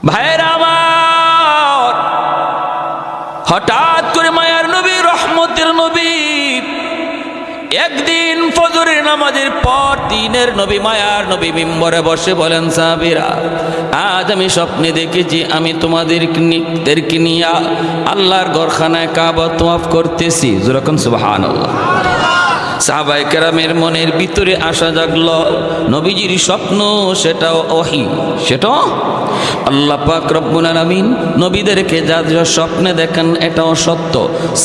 ভাইয়েরা আমার, হঠাৎ করে মায়ার নবী, রহমতের নবী, একদিন ফজরের নামাজের পর দিনের নবী, মায়ার নবী মিম্বরে বসে বলেন, সাহাবীরা, আজ আমি স্বপ্নে দেখেছি আমি তোমাদেরকে নিয়ে আল্লাহর ঘরখানায় কাবা তওয়াফ করতেছি। যেরকম সুবহানাল্লাহ। সাহাবায়ে কেরামের মনের ভিতরে আশা জাগলো, নবীজির স্বপ্ন সেটাও ওহী, সেটা আল্লাহ পাক রব্বুল আলামিন নবীদেরকে যা যা স্বপ্নে দেখেন এটাও সত্য।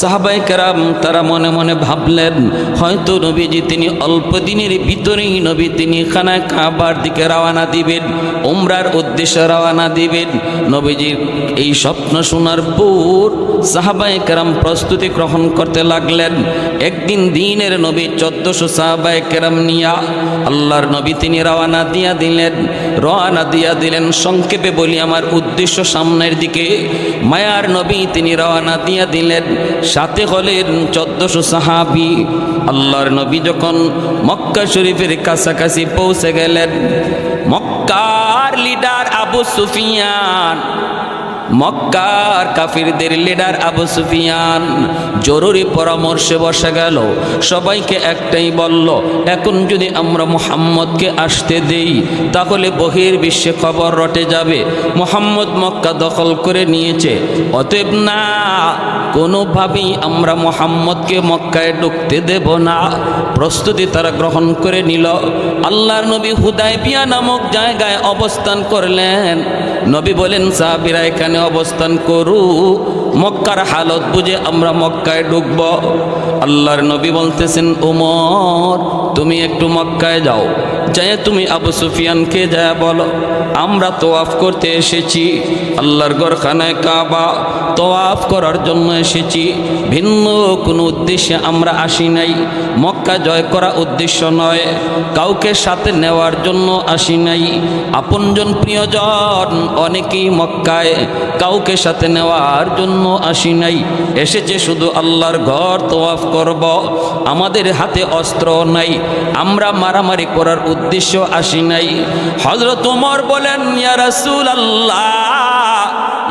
সাহাবায়ে কেরাম তারা মনে মনে ভাবলেন, হয়তো নবীজি তিনি অল্প দিনের ভিতরেই নবী তিনি খানায় কাবার দিকে রওনা দিবেন, উমরার উদ্দেশ্যে রওনা দিবেন। নবীজির এই স্বপ্ন শোনার পর সাহাবায়ে কেরাম প্রস্তুতি গ্রহণ করতে লাগলেন। একদিন দিনের নবী 1400 সাহাবায়ে কেরাম নিয়া আল্লাহর নবী তিনি রওনা দিয়া দিলেন। সংক্ষেপে বলি, আমার উদ্দেশ্য সামনের দিকে। মায়ার নবী তিনি রওনা দিয়া দিলেন, সাথে হলেন 1400 সাহাবী। আল্লাহর নবী যখন মক্কা শরীফের কাছাকাছি পৌঁছে গেলেন, মক্কার লিডার আবু সুফিয়ান, মক্কার কাফিরদের লিডার আবু সুফিয়ান জরুরি পরামর্শে বসে গেল। সবাইকে একটাই বলল, এখন যদি আমরা মুহাম্মদকে আসতে দেই তাহলে বহির্বিশ্বে খবর রটে যাবে মুহাম্মদ মক্কা দখল করে নিয়েছে। অতএব না, কোনোভাবেই আমরা মুহাম্মদকে মক্কায় ঢুকতে দেব না। প্রস্তুতি তারা গ্রহণ করে নিল। আল্লাহর নবী হুদায়বিয়া নামক জায়গায় অবস্থান করলেন। নবী বলেন, সাহাবীরা এখানে অবস্থান করু, মক্কার হালত বুঝে আমরা মক্কায় ঢুকব। আল্লাহর নবী বলতেছেন, ওমর তুমি একটু মক্কায় যাও, যাই তুমি আবু সুফিয়ানকে যা বলো আমরা তওয়াফ করতে এসেছি, আল্লাহর ঘরখানায় কাবা তওয়াফ করার জন্য এসেছি, ভিন্ন কোনো উদ্দেশ্যে আমরা আসি নাই। মক্কা জয় করা উদ্দেশ্য নয়, কাউকে সাথে নেওয়ার জন্য আসি নাই। আপনজন প্রিয়জন অনেকেই মক্কায়, কাউকে সাথে নেওয়ার জন্য আসি নাই। এসেছে শুধু আল্লাহর ঘর তওয়াফ করব। আমাদের হাতে অস্ত্র নাই, আমরা মারামারি করার উদ্দেশ্য আসি নাই। হযরত ওমর বলেন, ইয়া রাসূলুল্লাহ,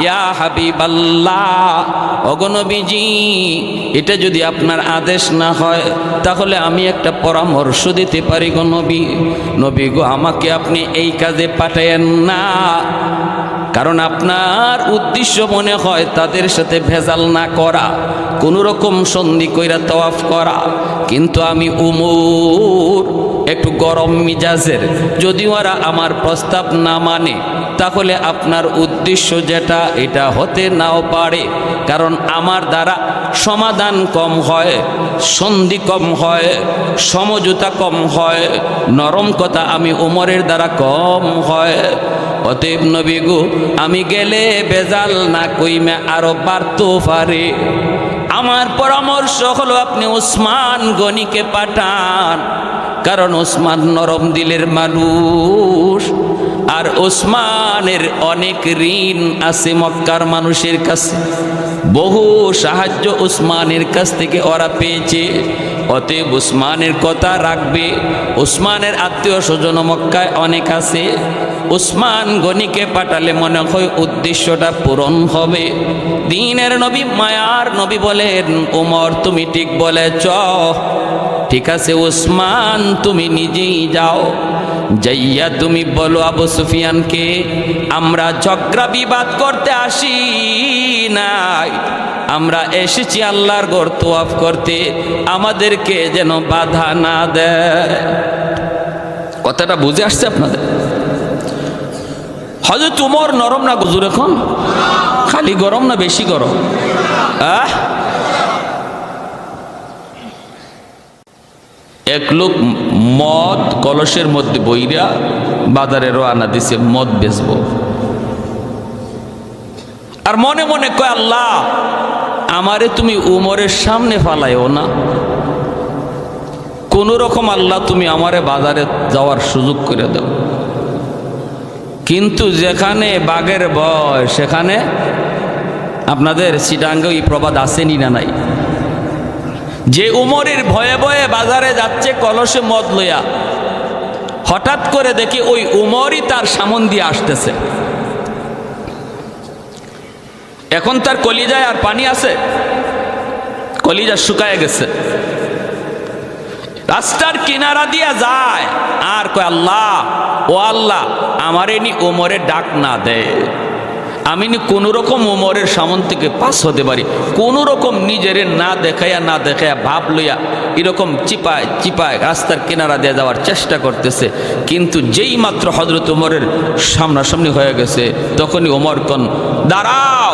ইয়া হাবিবাল্লাহ, ওগো নবীজি, এটা যদি আপনার আদেশ না হয় তাহলে আমি একটা পরামর্শ দিতে পারি গো নবী। নবী গো, আমাকে আপনি এই কাজে পাঠায়েন না, কারণ আপনার উদ্দেশ্য মনে হয় তাদের সাথে ভেজাল না করা, কোনো রকম সন্ধি কইরা তওয়াফ করা। কিন্তু আমি উমর একটু গরম মিজাজের, যদি ওরা আমার প্রস্তাব না মানে তাহলে আপনার উদ্দেশ্য যেটা এটা হতে নাও পারে, কারণ আমার দ্বারা সমাধান কম হয়, সন্ধি কম হয়, সমঝোতা কম হয়, নরম কথা আমি উমরের দ্বারা কম হয়। অতএব নবী গো, আমি গেলে বেজাল না কইমে আরো বাড়তে পারে। আমার পরামর্শ হলো আপনি উসমান গনিকে পাঠান, কারণ উসমান নরম দিলের মানুষ, আর উসমানের অনেক ঋণ আছে মক্কার মানুষের কাছে, বহু সাহায্য উসমানের কাছ থেকে ওরা পেয়েছে। অতএব উসমানের কথা রাখবে। উসমানের আত্মীয় স্বজন মক্কায় অনেক আছে, উসমান গনিকে পাঠালে মনে হয় উদ্দেশ্যটা পূরণ হবে। দিনের নবী, মায়ার নবী বলেন, ওমর তুমি ঠিক বলেছ, ঠিক আছে উসমান তুমি নিজেই যাও, যাইয়া তুমি বলো আবু সুফিয়ানকে আমরা ঝগড়া বিবাদ করতে আসি নাই, আমরা এসেছি আল্লাহর ঘর তওয়াফ করতে, আমাদেরকে যেন বাধা না দেয়। কথাটা বুঝে আসছে আপনাদের? হযরত ওমর নরম না হুজুর? এখন খালি গরম না বেশি গরম? এক লোক মদ কলসের মধ্যে বইরা বাজারে রওনা দিছে মদ বেচবো, আর মনে মনে কয়, আল্লাহ আমারে তুমি উমরের সামনে ফালাইও না, কোন রকম আল্লাহ তুমি আমারে বাজারে যাওয়ার সুযোগ করে দাও। কিন্তু যেখানে বাঘের ভয় সেখানে, আপনাদের চিটাঙ্গে এই প্রবাদ আসেনি না নাই? যে উমরের ভয়ে ভয়ে বাজারে যাচ্ছে কলসে মদ লইয়া, হঠাৎ করে দেখি ওই উমরই তার সামন দিয়ে আসতেছে। এখন তার কলিজায় আর পানি আছে? কলিজা শুকায় গেছে। রাস্তার কিনারা দিয়া যায় আর কয় আল্লাহ, ও আল্লাহ, আমারে নি ওমরে ডাক না দেয়, আমি নি কোন রকম ওমরের সামন থেকে পাস হতে পারি, কোন রকম নিজেরে না দেখাইয়া ভাব লইয়া এরকম চিপায় চিপায় রাস্তার কিনারা দিয়ে যাওয়ার চেষ্টা করতেছে। কিন্তু যেই মাত্র হযরত ওমরের সামনাসামনি হয়ে গেছে, তখনই ওমর কোন দাঁড়াও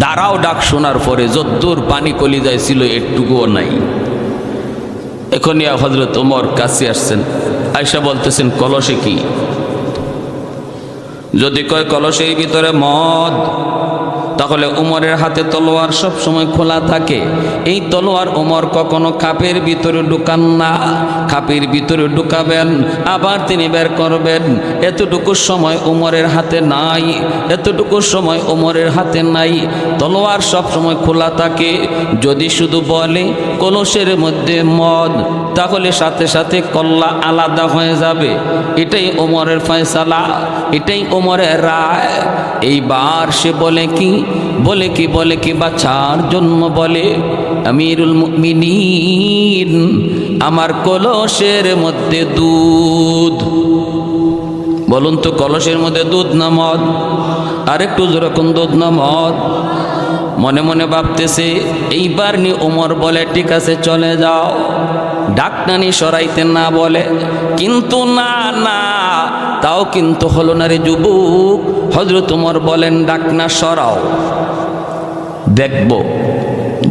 দাঁড়াও ডাক শোনার পরে যদ্দূর পানি কলিজায় ছিল একটুকুও নাই। এখনই হযরত ওমর কাছে আসছেন, আয়েশা বলতেছেন কলসে কি? যদি কয় কলসের ভিতরে মদ, তাহলে উমরের হাতে তলোয়ার সব সময় খোলা থাকে। এই তলোয়ার উমর কখনো কাপের ভিতরে ঢুকান না, কাপের ভিতরে ঢুকাবেন আবার তিনি বের করবেন। এতটুকু সময় উমরের হাতে নাই, এতটুকু সময় উমরের হাতে নাই। তলোয়ার সব সময় খোলা থাকে। যদি শুধু বলে কলসের মধ্যে মদ, তাহলে সাথে সাথে কল্লা আলাদা হয়ে যাবে। এটাই ওমরের ফয়সালা, এটাই ওমরের রায়। এইবার সে বলে কি বাচ্চার জন্য বলে, আমিরুল মুমিনিন, আমার কলসের মধ্যে দুধ। বলুন তো, কলসের মধ্যে দুধ না মদ? আরেকটু যেরকম দুধ না মদ? মনে মনে ভাবতেছে। এইবার নি ওমর বলে ঠিক আছে চলে যাও, ডাকনানি সরাইতে না বলে, কিন্তু না তাও কিন্তু হলো না রে যুবক। হযরত ওমর বলেন ডাকনা সরাও, দেখব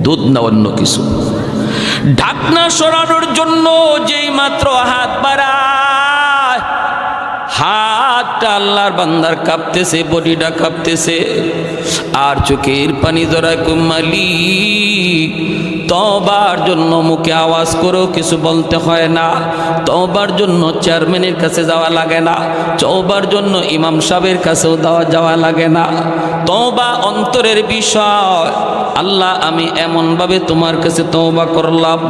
দুধ না অন্য কিছু। ডাকনা সরানোর জন্য যেই মাত্র হাত বাড়ায়, হাতটা আল্লাহর বান্দার কাঁপতেছে, বডিটা কাঁপতেছে, আর চোখের পানি জড়ায় মালিক। তওবার জন্য মুখে আওয়াজ করেও কিছু বলতে হয় না, তওবার জন্য চেয়ারম্যানের কাছে যাওয়া লাগে না, তওবার জন্য ইমাম সাহেবের কাছেও যাওয়া লাগে না। তওবা অন্তরের বিষয়। আল্লাহ, আমি এমনভাবে তোমার কাছে তওবা করলাম,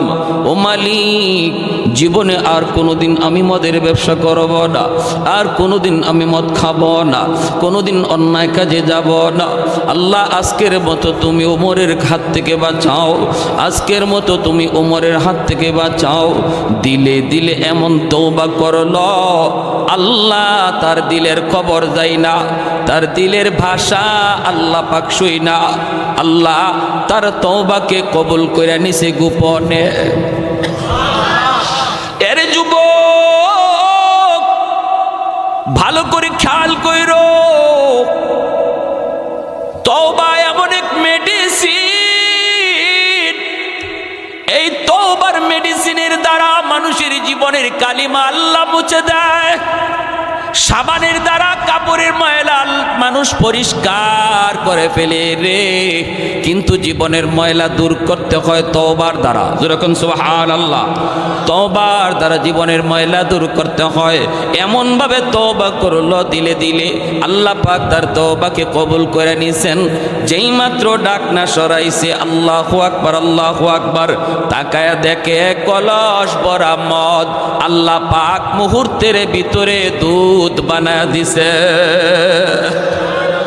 ও মালিক, জীবনে আর কোনোদিন আমি মদের ব্যবসা করব না, আর কোনোদিন আমি মদ খাবো না, কোনোদিন অন্যায় কাজে যাব না। আল্লাহ, আজকের মতো তুমি ওমরের হাত থেকে বাঁচাও, আজকের মতো তুমি ওমরের হাত থেকে বাঁচাও। দিলে দিলে এমন তওবা করল, আল্লাহ তার দিলের খবর যায় না, তার দিলের ভাষা আল্লাহ পাক শুই না। আল্লাহ তার তওবাকে কবুল করে নিছে গোপনে। এর যুবক, ভালো করে খেয়াল কইরো, তওবা এমন এক মেডিসিন, এই তওবার মেডিসিনের দ্বারা মানুষের জীবনের কালিমা আল্লাহ মুছে দেয়। সাবানের দ্বারা কাপড়ের ময়লা মানুষ পরিষ্কার করে ফেলে রে, কিন্তু জীবনের ময়লা দূর করতে হয় তওবার দ্বারা। যেরকম সুবহানাল্লাহ, তওবার দ্বারা জীবনের ময়লা দূর করতে হয়। এমন ভাবে তওবা করলো, দিলে দিলে আল্লাহ পাক তার তওবাকে কবুল করে নিছেন। যেই মাত্র ডাক না সরাইছে, আল্লাহু আকবার, আল্লাহু আকবার, তাকায়া দেখে কলস ভরা মদ। আল্লাহ পাক মুহূর্তের ভিতরে দুধ বানায় দিছে।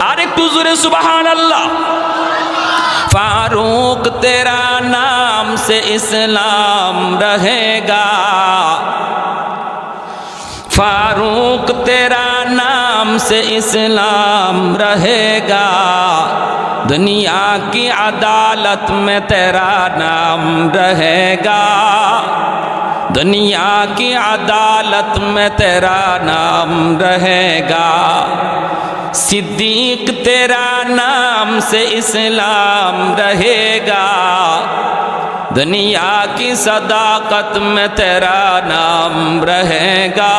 আরেকটু জোরে সুবহানাল্লাহ। फारूक तेरा नाम से इस्लाम रहेगा, फारूक तेरा नाम से इस्लाम रहेगा, दुनिया की अदालत में तेरा नाम रहेगा, दुनिया की अदालत में तेरा नाम रहेगा, सिद्दीक तेरा नाम से इस्लाम रहेगा, दुनिया की सदाकत में तेरा नाम रहेगा,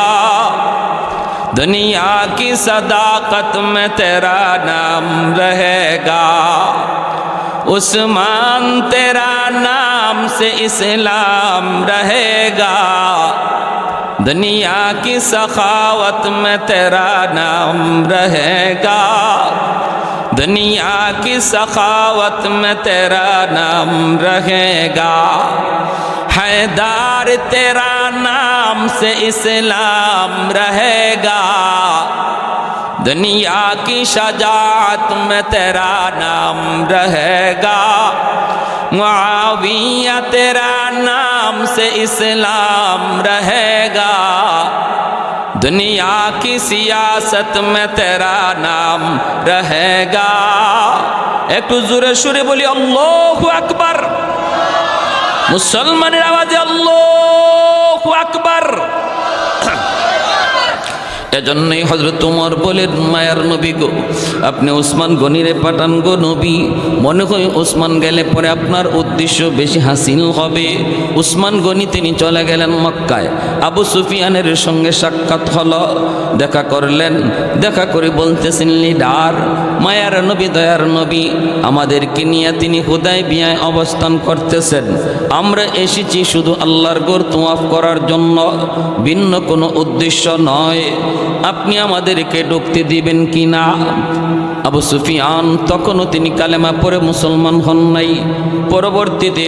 दुनिया की सदाकत में तेरा नाम रहेगा, उस्मान तेरा नाम से इस्लाम रहेगा, दुनिया की सखावत में तेरा नाम रहेगा, दुनिया की सखावत में तेरा नाम रहेगा, हैदार तेरा नाम से इस्लाम रहेगा, दुनिया की शजाअत में तेरा नाम रहेगा, मुआविया तेरा नाम से इस्लाम रहेगा, दुनिया की सियासत में तेरा नाम रहेगा। एक जोरे सुरे बोली अल्लाहु আকবার। मुसलमाনের आवाजे अल्लाहु আকবার। এজন্যই হযরত ওমর বলেন, মায়ার নবী গো, আপনি ওসমান গনিরে পাঠান গো নবী, মনে হয় ওসমান গেলে পরে আপনার উদ্দেশ্য বেশি হাসিল হবে। ওসমান গনি তিনি চলে গেলেন মক্কায়। আবু সুফিয়ানের সঙ্গে সাক্ষাৎ হলো, দেখা করলেন। দেখা করে বলতেছেন, লিডার মায়ার নবী, দয়ার নবী, আমাদেরকে নিয়ে তিনি হুদায়বিয়ায় অবস্থান করতেছেন। আমরা এসেছি শুধু আল্লাহর ঘর তওয়াফ করার জন্য, ভিন্ন কোনো উদ্দেশ্য নয়। আপনি আমাদেরকে ঢুকতে দিবেন কি না? আবু সুফিয়ান তখনও তিনি কালেমা পড়ে মুসলমান হন নাই। পরবর্তীতে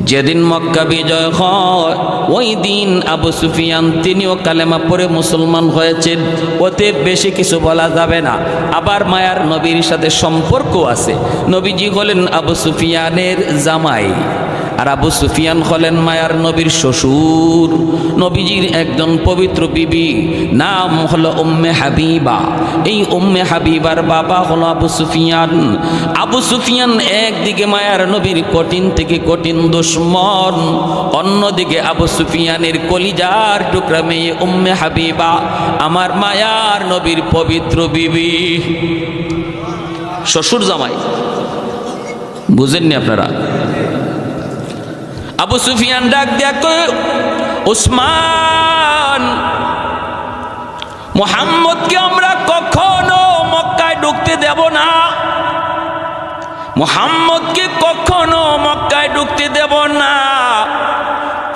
যেদিন মক্কা বিজয় হয় ওই দিন আবু সুফিয়ান তিনিও কালেমা পড়ে মুসলমান হয়েছেন। ওতে বেশি কিছু বলা যাবে না। আবার মায়ার নবীর সাথে সম্পর্ক আছে। নবীজি হলেন আবু সুফিয়ানের জামাই, আর আবু সুফিয়ান হলেন মায়ার নবীর শ্বশুর। নবীজির একজন পবিত্র বিবি, নাম হলো উম্মে হাবিবা। এই উম্মে হাবিবার বাবা হলো আবু সুফিয়ান। আবু সুফিয়ান একদিকে মায়ার নবীর কঠিন থেকে কঠিন দুশমন, অন্যদিকে আবু সুফিয়ানের কলিজার টুকরা মেয়ে উম্মে হাবিবা, আমার মায়ার নবীর পবিত্র বিবি, শ্বশুর জামাই। বুঝেননি আপনারা? আবু সুফিয়ান ডাক দিয়া কয়, উসমান, মুহাম্মদকে আমরা কখনো মক্কায় ঢুকতে দেব না, মুহাম্মদকে কখনো মক্কায় ঢুকতে দেব না।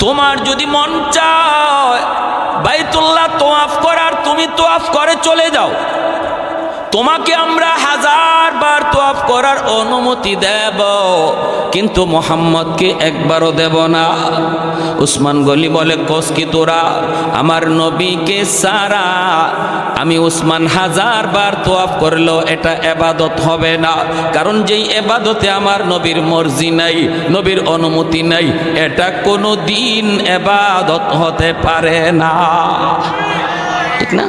তোমার যদি মন চায় বাইতুল্লাহ তওয়াফ করার, তুমি তওয়াফ করে চলে যাও, তোমাকে আমরা 1000 বার তওয়াফ করার অনুমতি দেব, কিন্তু মুহাম্মদকে একবারও দেব না। উসমান গনি বলে, কস কি তোরা? আমার নবীকে সারা আমি উসমান 1000 বার তওয়াফ করলেও এটা ইবাদত হবে না, কারণ যেই ইবাদতে আমার নবীর মর্জি নাই, নবীর অনুমতি নাই, এটা কোনো দিন ইবাদত হতে পারে না। ঠিক না?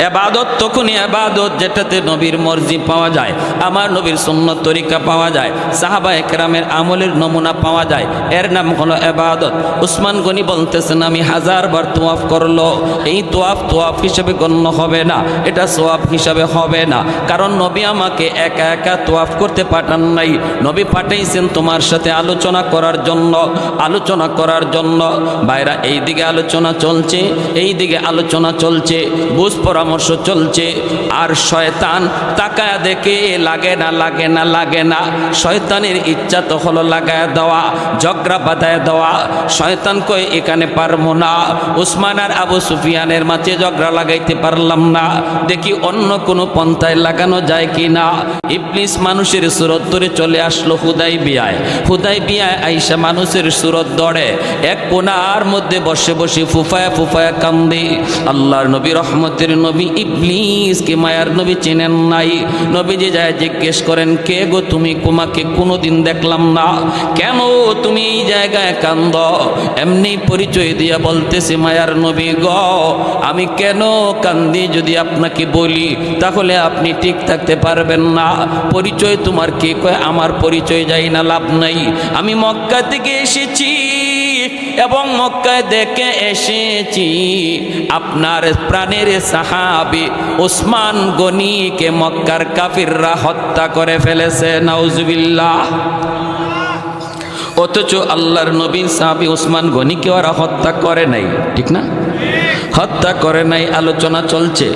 এবাদত তখনই এবাদত যেটাতে নবীর মর্জি পাওয়া যায়, আমার নবীর সুন্নত তরিকা পাওয়া যায়, সাহাবায়ে কেরামের আমলের নমুনা পাওয়া যায়, এর নাম হলো এবাদত। উসমান গনি বলতেছেন, আমি 1000 বার তওয়াফ করলো, এই তওয়াফ হিসেবে গণ্য হবে না, এটা সওয়াব হিসাবে হবে না, কারণ নবী আমাকে একা একা তওয়াফ করতে পাঠান নাই, নবী পাঠাইছেন তোমার সাথে আলোচনা করার জন্য। ভাইরা, এই দিকে আলোচনা চলছে, এই দিকে আলোচনা চলছে, বুঝ পরামর্শ চলছে, আর শয়তান তাকায় দেখে লাগে না। শয়তানের ইচ্ছা তো হলো লাগায় দেওয়া, ঝগড়া বাঁধায় দেওয়া। শয়তান কয়, এখানে পারবো না, উসমান আর আবু সুফিয়ানের মাঝে ঝগড়া লাগাইতে পারলাম না, দেখি অন্য কোনো পন্থায় লাগানো যায় কি না। ইবলিস মানুষের সুরত ধরে চলে আসলো হুদায়বিয়ায় আইসা মানুষের সুরত ধরে এক কোণার মধ্যে বসে বসে ফুফায়া কান্দে। আল্লাহর নবী, রহমতের নবী, ইবলিসকে মায়ার নবী চেনেন নাই। নবীজি যায় জিজ্ঞেস করেন, কে গো তুমি? তোমাকে কোনোদিন দেখলাম না, কেন তুমি এই জায়গায় কান্দ? এমনি পরিচয় দিয়া বলতেছে, মায়ার নবী গ, আমি কেন কান্দি যদি আপনাকে বলি তাহলে আপনি ঠিক থাকতে পারবেন না। পরিচয় তোমার কে? কয়, আমার পরিচয় যাই না, লাভ নাই, আমি মক্কা থেকে এসেছি এবং মক্কায় দেখে এসেছি আপনার প্রাণের সাহাবী উসমান গনিকে মক্কার কাফিররা হত্যা করে ফেলেছে, নাউজুবিল্লাহ। অথচ আল্লাহর নবী সাহাবী উসমান গনিকে ওরা হত্যা করে নাই, ঠিক না? হত্যা করে নাই, আলোচনা চলছে।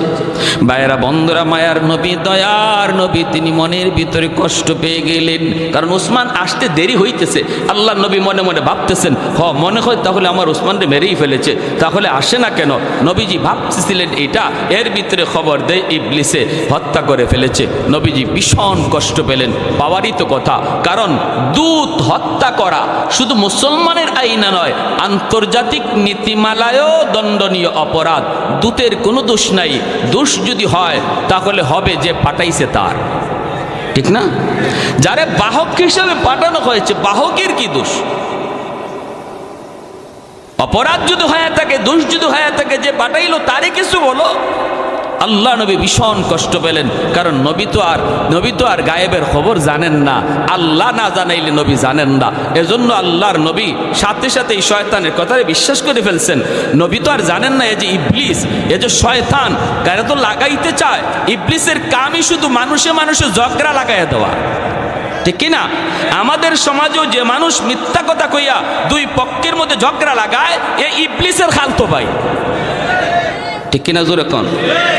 ভাইরা বন্ধুরা, মায়ার নবী, দয়ার নবী, তিনি মনের ভিতরে কষ্ট পেয়ে গেলেন, কারণ উসমান আসতে দেরি হইতেছে। আল্লাহ নবী মনে মনে ভাবতেছেন, মনে হয় তাহলে আমার উসমানকে মেরেই ফেলেছে, তাহলে আসে না কেন? নবীজি ভাবতেছিলেন এটা, এর ভিতরে খবর দেয় ইবলিসে হত্যা করে ফেলেছে। নবীজি ভীষণ কষ্ট পেলেন, পাওয়ারই তো কথা, কারণ দূত হত্যা করা শুধু মুসলমানের আইনা নয়, আন্তর্জাতিক নীতিমালায়ও দণ্ডনীয় অপরাধ, দূতের কোনো দোষ নাই। দোষ যদি হয় তাহলে হবে যে পাঠাইছে তার, ঠিক না? যারে বাহক হিসেবে পাঠানো হয়েছে, বাহকের কি দোষ? অপরাধ যদি হয়ে থাকে, দোষ যদি হয়ে থাকে, যে পাঠাইলো তারই কিছু বলো। আল্লাহ নবী ভীষণ কষ্ট পেলেন, কারণ নবী তো আর গায়েবের খবর জানেন না, আল্লাহ না জানাইলে নবী জানেন না। এজন্য আল্লাহর নবী সাথে সাথে এই শয়তানের কথায় বিশ্বাস করে ফেলছেন। নবী তো আর জানেন না এ যে ইবলিস, এ যে শয়তান, কারা তো লাগাইতে চায়। ইবলিসের কামই শুধু মানুষে মানুষে ঝগড়া লাগাইয়া দেওয়া, ঠিক কিনা? আমাদের সমাজেও যে মানুষ মিথ্যা কথা কইয়া দুই পক্ষের মধ্যে ঝগড়া লাগায়, এ ইবলিসের খালতো ভাই, ঠিক কিনা? জোরে কোন?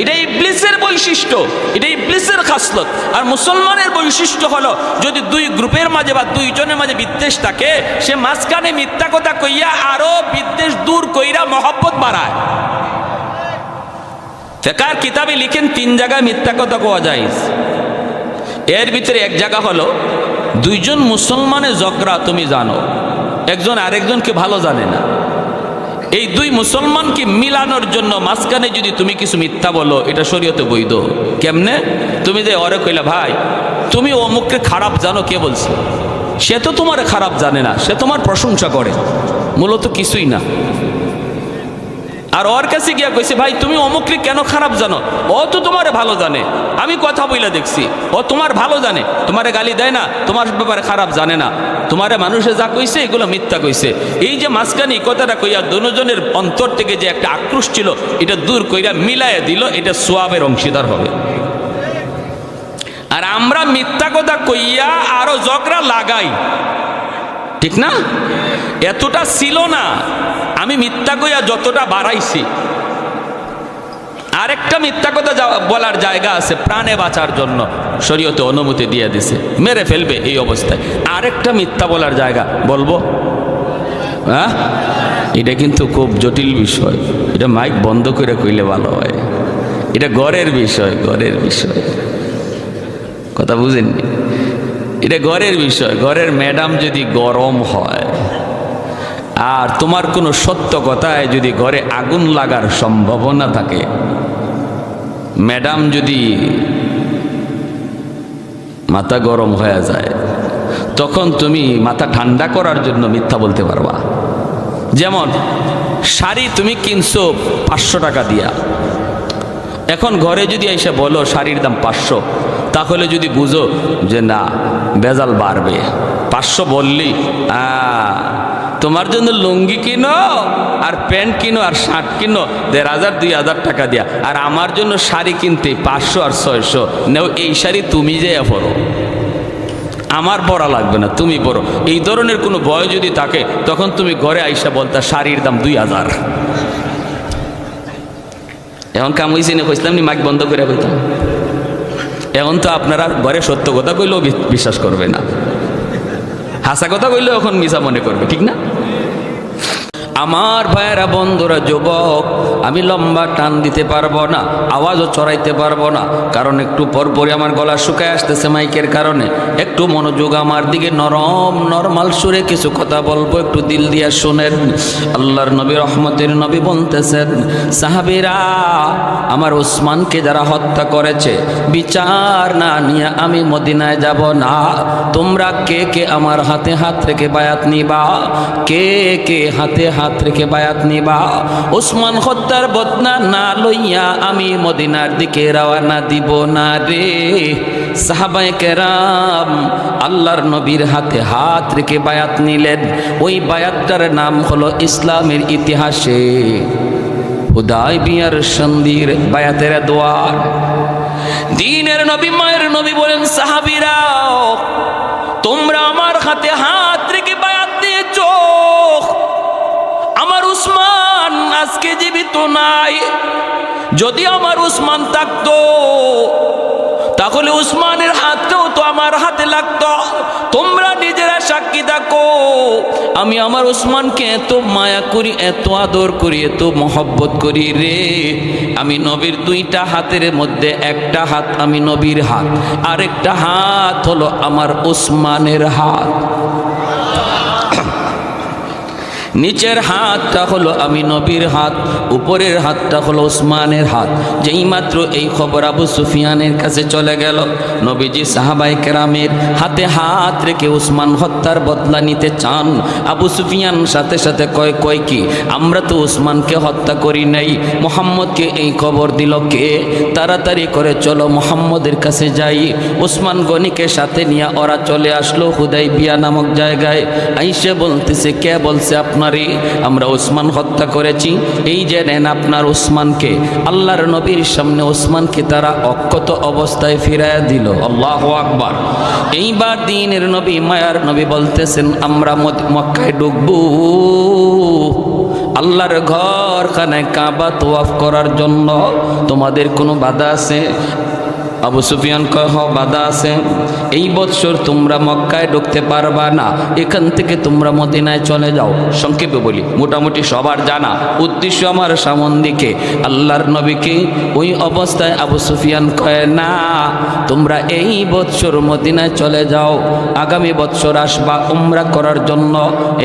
এটা ইবলিসের বৈশিষ্ট্য, এটা ইবলিসের খাসলত। আর মুসলমানের বৈশিষ্ট্য হলো, যদি দুই গ্রুপের মাঝে বা দুইজনের মাঝে বিদ্বেষ থাকে, সে মাঝখানে মিথ্যা কথা কইয়া আরো বিদ্বেষ দূর কইরা মহব্বত বাড়ায়। ফিকহের কিতাবে লিখেন 3 জায়গায় মিথ্যা কথা কোয়া যায়। এর ভিতরে এক জায়গা হলো, দুইজন মুসলমানের ঝগড়া তুমি জানো, একজন আরেকজনকে ভালো জানে না। এই দুই মুসলমানকে মিলানোর জন্য মাঝখানে যদি তুমি কিছু মিথ্যা বলো, এটা শরীয়তে বৈধ। কেমনে? তুমি যে ওরে কইলা, ভাই তুমি অমুককে খারাপ জানো, কে বলছে? সে তো তোমার খারাপ জানে না, সে তোমার প্রশংসা করে, মূলত কিছুই না। আর ওর কাছে গিয়া কইছে, ভাই তুমি অমুককে কেন খারাপ জানো? ও তো তোমার ভালো জানে, আমি কথা বইলা দেখছি, ও তোমার ভালো জানে, তোমারে গালি দেয় না, তোমার ব্যাপারে খারাপ জানে না, তোমারে মানুষে যা কইছে এগুলো মিথ্যা কইছে। এই যে মাঝখানে এই কথাটা কইয়া দুজনের অন্তর থেকে যে একটা আক্রোশ ছিল, এটা দূর কইরা মিলাইয়া দিল, এটা সোয়াবের অংশীদার হবে। আর আমরা মিথ্যা কথা কইয়া আরো ঝগড়া লাগাই, ঠিক না? এতটা ছিল না, আমি মিথ্যা কইয়া যতটা বাড়াইছি। আরেকটা মিথ্যা কথা বলার জায়গা আছে, প্রাণে বাঁচার জন্য শরীয়তে অনুমতি দিয়ে দিছে, মেরে ফেলবে এই অবস্থায়। আরেকটা মিথ্যা বলার জায়গা বলবো, হ্যাঁ? এটা কিন্তু খুব জটিল বিষয়, এটা মাইক বন্ধ করে কইলে ভালো হয়। এটা ঘরের বিষয়, ঘরের বিষয়, কথা বুঝেননি? এটা ঘরের বিষয়। ঘরের ম্যাডাম যদি গরম হয় আর তোমার কোনো সত্য কথায় যদি ঘরে আগুন লাগার সম্ভাবনা থাকে, ম্যাডাম যদি মাথা গরম হয়ে যায়, তখন তুমি মাথা ঠান্ডা করার জন্য মিথ্যা বলতে পারবা। যেমন শাড়ি তুমি কিনছো 500 টাকা দিয়া, এখন ঘরে যদি এসে বলো শাড়ির দাম 500, তাহলে যদি বুঝো যে না ভেজাল বাড়বে, 500 বললি, তোমার জন্য লুঙ্গি কিনো আর প্যান্ট কিনো আর শার্ট কিনো 1500 2000 টাকা দিয়া, আর আমার জন্য শাড়ি কিনতে 500 আর 600 নেও, এই শাড়ি তুমি যে পরো, আমার পরা লাগবে না, তুমি পরো। এই ধরনের কোনো ভয় যদি থাকে, তখন তুমি ঘরে আইসা বলতা শাড়ির দাম 2000। এখন কাম হয়েছি না, কইছিলাম নি মাইক বন্ধ করে কইতাম। এখন তো আপনারা ঘরে সত্য কথা কইলেও বিশ্বাস করবে না, হাসা কথা কইলেও এখন মিছা মনে করবে, ঠিক না? আমার ভাইয়েরা, বন্ধুরা, যুবক, আমি লম্বা টান দিতে পারবো না, আওয়াজও চড়াইতে পারবো না, কারণ একটু পরপরই আমার গলা শুকায় আসতেছে মাইকের কারণে। একটু মনোযোগ আমার দিকে, নরমাল সুরে কিছু কথা বলবো, একটু দিল দিয়া শুনেন। আল্লাহর নবী, রহমতের নবী বলতেছেন, সাহাবীরা, আমার উসমানকে যারা হত্যা করেছে, বিচার না নিয়ে আমি মদিনায় যাব না। তোমরা কে কে আমার হাতে হাত রেখে বায়াত নিবা? কে কে হাতে হাত রেখে বায়াত নিবা? উসমান হত্যার বদনা না লইয়া আমি মদিনার দিকে রওনা দিব না রে। সাহাবায়ে কেরাম আল্লাহর নবীর হাতে হাত রেখে বায়াত নিলেন। ওই বায়াতটার নাম হলো ইসলামের ইতিহাসে হুদায়বিয়ার সন্ধির বায়াতের দোয়া। দ্বীনের নবী, মায়ের নবী বলেন, সাহাবীরা, তোমরা আমার হাতে হাত রেখে বায়াত দিয়েছো। আমার উসমান আজকে জীবিত নাই, যদি আমার উসমান থাকতো তাহলে উসমানের হাতটাও তো আমার হাতে লাগতো। তোমরা নিজেরা সাক্ষী থাকো, আমি আমার উসমানকে এত মায়া করি, এত আদর করি, এত মহব্বত করি রে। আমি নবীর 2টা হাতের মধ্যে একটা হাত আমি নবীর হাত, আরেকটা হাত হলো আমার উসমানের হাত। নিচের হাতটা হলো আমি নবীর হাত, উপরের হাতটা হলো ওসমানের হাত। যেই মাত্র এই খবর আবু সুফিয়ানের কাছে চলে গেল, নবীজি সাহাবায়ে কেরামের হাতে হাত রেখে ওসমান হত্যার বদলা নিতে চান। আবু সুফিয়ান সাথে সাথে কয় কি, আমরা তো ওসমানকে হত্যা করি নাই, মুহাম্মদকে এই খবর দিল কে? তাড়াতাড়ি করে চলো মুহাম্মদের কাছে যাই। ওসমান গনিকে সাথে নিয়ে ওরা চলে আসলো হুদাইবিয়া নামক জায়গায়। আইসা বলতেছে, কে বলছে আপনারই? আমরা ওসমান হত্যা করেছি, এই যে নেন আপনার ওসমানকে। আল্লাহর নবীর সামনে ওসমানকে তারা অক্ষত অবস্থায় ফিরাইয়া দিল। আল্লাহু আকবার। এইবার দ্বীনের নবী, মায়ার নবী বলতেছেন, আমরা মক্কায় ঢুকবো আল্লাহর ঘরখানায় কাবা তওয়াফ করার জন্য, তোমাদের কোনো বাধা আছে? আবু সুফিয়ান কয়, বাধা আছে। এই বৎসর তোমরা মক্কায় ঢুকতে পারবা না, এখান থেকে তোমরা মদিনায় চলে যাও। সংক্ষেপে বলি, মোটামুটি সবার জানা উদ্দেশ্য আমার সামন দিকে আল্লাহর নবীকে ওই অবস্থায় আবু সুফিয়ান কয়, না তোমরা এই বৎসর মদিনায় চলে যাও, আগামী বৎসর আসবা উমরা করার জন্য,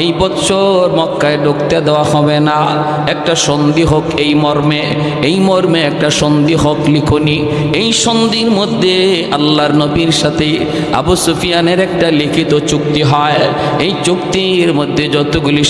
এই বৎসর মক্কায় ঢুকতে দেওয়া হবে না। একটা সন্ধি হোক এই মর্মে একটা সন্ধি হোক লিখনি। এই সন্ধি মধ্যে আল্লাহর নবীর সাথে আবু সুফিয়ানের একটা লিখিত চুক্তি হয়। এই চুক্তির মধ্যে যতগুলি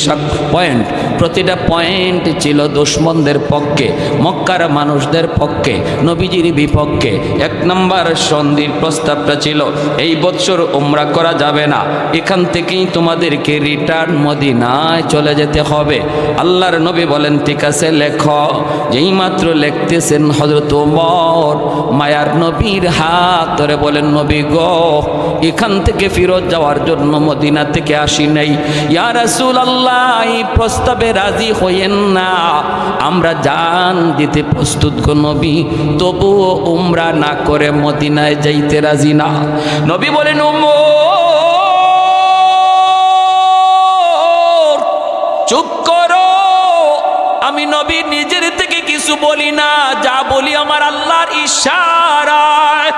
পয়েন্ট, প্রতিটা পয়েন্ট ছিল দুশমনদের পক্ষে, মক্কার মানুষদের পক্ষে, নবীজির বিপক্ষে। 1 নম্বর সন্ধির প্রস্তাবটা ছিল, এই বৎসর উমরা করা যাবে না, এখান থেকেই তোমাদেরকে রিটার্ন মদিনায় চলে যেতে হবে। আল্লাহর নবী বলেন, ঠিক আছে লেখো। যেই মাত্র লিখতেছেন, হযরত ওমর মায়ার নবীর হাত ধরে বলেন, নবী গো, এখান থেকে ফিরত যাওয়ার জন্য মদিনা থেকে আসি নাই, ইয়া রাসূলুল্লাহ এই প্রস্তাবে রাজি হইয়েন না, আমরা জান দিতে প্রস্তুত গো নবী, তবুও উমরা না করে মদিনায় যাইতে রাজি না। নবী বলেন, ওমর চুপ করো, আমি নবী নিজের থেকে কিছু বলি না, যা বলি আমার আল্লাহর ইশারায়।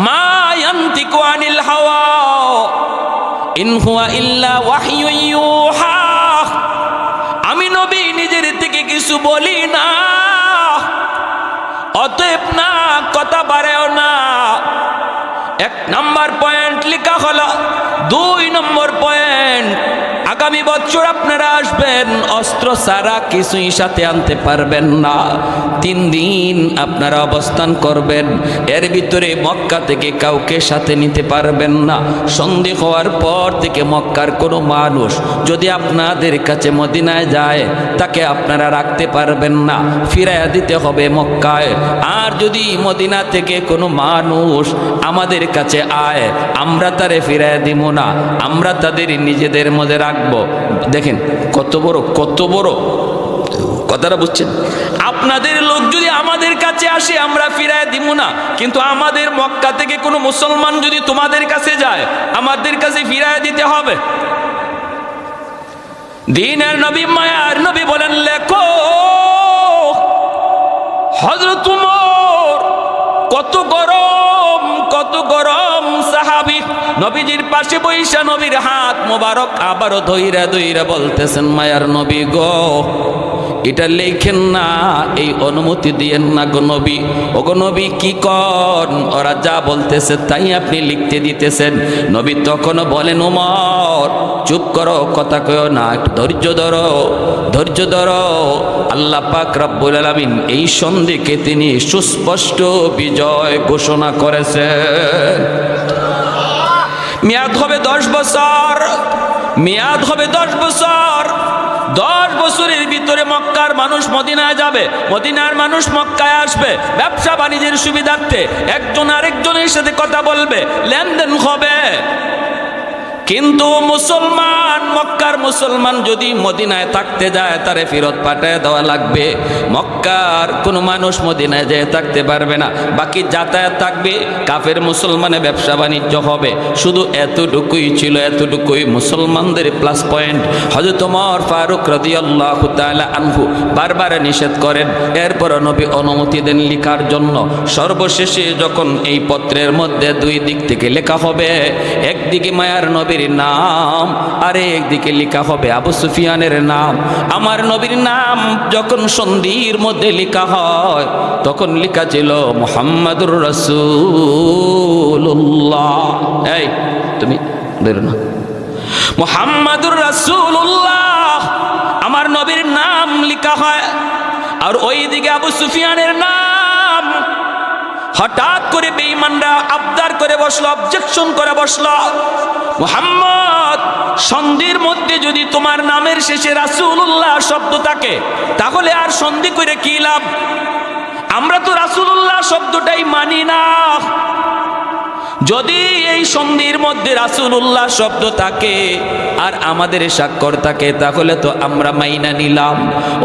মা ইয়ান্তিকু আনিল হাওয়া ইন হুয়া ইল্লা ওয়াহয়ুন ইউহা। আমি নবী নিজের থেকে কিছু বলি না, অতএব না কথা বাড়েও না। 1 নম্বর পয়েন্ট লেখা হলো। 2 নম্বর পয়েন্ট, আগামী বছর আপনারা আসবেন, অস্ত্র ছাড়া কিছুই সাথে আনতে পারবেন না। 3 দিন আপনারা অবস্থান করবেন, এর ভিতরে মক্কা থেকে কাউকে সাথে নিতে পারবেন না। সন্ধি হওয়ার পর থেকে মক্কার কোনো মানুষ যদি আপনাদের কাছে মদিনায় যায়, তাকে আপনারা রাখতে পারবেন না, ফিরাইয়া দিতে হবে মক্কায়। আর যদি মদিনা থেকে কোনো মানুষ আমাদের কাছে আয়, আমরা তারে ফিরাইয়া দিব না, আমরা তাদের নিজেদের মধ্যে রাখবো। দেখেন কত বড় কথাটা বুঝছেন? আপনাদের লোক যদি আমাদের কাছে আসে, আমরা ফিরায় দিব না, কিন্তু আমাদের মক্কা থেকে কোনো মুসলমান যদি তোমাদের কাছে যায়, আমাদের কাছে ফিরায় দিতে হবে। দ্বীনের নবী, মায়ার নবী বলেন, লেখো হযরত ওমর কত গরম সাহাবী, নবীজির পাশে বৈশা নবীর হাত মোবারক আবারও ধইরা বলতেছেন, মায়ার নবী গো, এটা লেখেন না, এই অনুমতি দিয়েন না গো নবী। ও গো নবী কি কন? ওরা যা বলতেছে তাই আপনি লিখতে দিতেছেন। নবী তখনও বলেন, ওমর চুপ করো, কথা কয়ো না, একটু ধৈর্য ধরো। আল্লাহ পাক রব্বুল আলামিন এই সন্ধিকে তিনি সুস্পষ্ট বিজয় ঘোষণা করেছেন। মেয়াদ হবে 10 বছর, 10 বছরের ভিতরে মক্কার মানুষ মদিনায় যাবে, মদিনার মানুষ মক্কায় আসবে, ব্যবসা বাণিজ্যের সুবিধার্থে একজন আরেকজনের সাথে কথা বলবে, লেনদেন হবে। কিন্তু মক্কার মুসলমান যদি মদিনায় থাকতে যায়, তারে ফেরত পাঠায় দেওয়া লাগবে। মক্কার কোনো মানুষ মদিনায় যেয়ে থাকতে পারবে না, বাকি যাতায়াত থাকবে, কাফের মুসলমানে ব্যবসা বাণিজ্য হবে। শুধু এতটুকুই ছিল, এতটুকুই মুসলমানদের প্লাস পয়েন্ট। হযরত ওমর ফারুক রাদিয়াল্লাহু তাআলা আনহু বারবার নিষেধ করেন, এরপর নবী অনুমতি দেন লেখার জন্য। সর্বশেষে যখন এই পত্রের মধ্যে 2 দিক থেকে লেখা হবে, একদিকে মায়ার নবী নবীর নাম, আরে একদিকে লেখা হবে আবু সুফিয়ানের নাম। আমার নবীর নাম যখন সন্ধির মধ্যে লেখা হয় তখন লেখা ছিল মুহাম্মাদুর রাসূলুল্লাহ। এই তুমি বেরো না, মুহাম্মাদুর রাসূলুল্লাহ আমার নবীর নাম লেখা হয়, আর ওইদিকে আবু সুফিয়ানের নাম। হঠাৎ করে বেঈমানরা আবদার করে বসলো, অবজেকশন করে বসলো, মুহাম্মদ সন্ধির মধ্যে যদি তোমার নামের শেষে রাসূলুল্লাহ শব্দ থাকে তাহলে আর সন্ধি করে কি লাভ? আমরা তো রাসূলুল্লাহ শব্দটাই মানি না। যদি এই সন্ধির মধ্যে রাসূলুল্লাহ শব্দ থাকে আর আমাদের স্বাক্ষর থাকে তাহলে তো আমরা মাইনা নিলাম।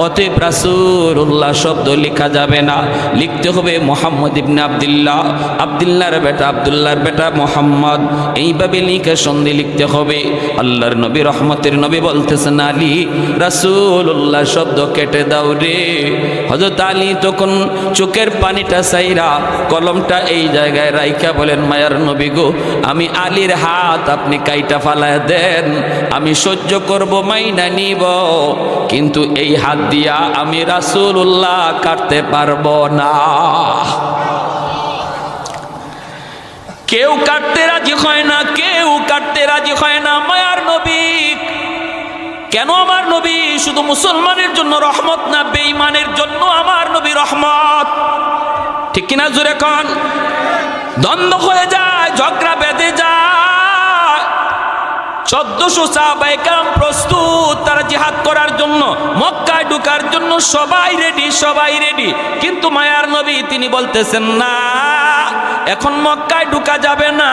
অতএব রাসূলুল্লাহ শব্দ লেখা যাবে না, লিখতে হবে মুহাম্মদ ইবনে আব্দুল্লাহ, আব্দুল্লাহর বেটা আব্দুল্লাহর বেটা মুহাম্মদ, এইভাবে লিখে সন্ধি লিখতে হবে। আল্লাহর নবী রহমতের নবী বলতেছেন, আলী রাসূলুল্লাহ শব্দ কেটে দাও রে। হযরত আলী তখন চোখের পানিটা সাইরা কলমটা এই জায়গায় রাইখা বলেন, মায়ার নবী গো, আমি আলীর হাত আপনি কাইটা ফালায় দেন, আমি সহ্য করব, মাইনা নিব, কিন্তু এই হাত দিয়া আমি রাসূলুল্লাহ কাটতে পারবো না। কেউ কাটতে রাজি হয় না, কেউ কাটতে রাজি হয় না। মায়ার নবী কেন? আমার নবী শুধু মুসলমানের জন্য রহমত না, বেঈমানের জন্য আমার নবী রহমত। ঠিক কিনা জোরে কোন? দ্বন্দ্ব হয়ে যায়, ঝগড়া বেঁধে যায়। 1400 সাহাবায়ে কেরাম প্রস্তুত তারা জিহাদ করার জন্য, মক্কায় ঢোকার জন্য সবাই রেডি, সবাই রেডি। কিন্তু মায়ার নবী তিনি বলতেছেন, না, এখন মক্কায় ঢোকা যাবে না।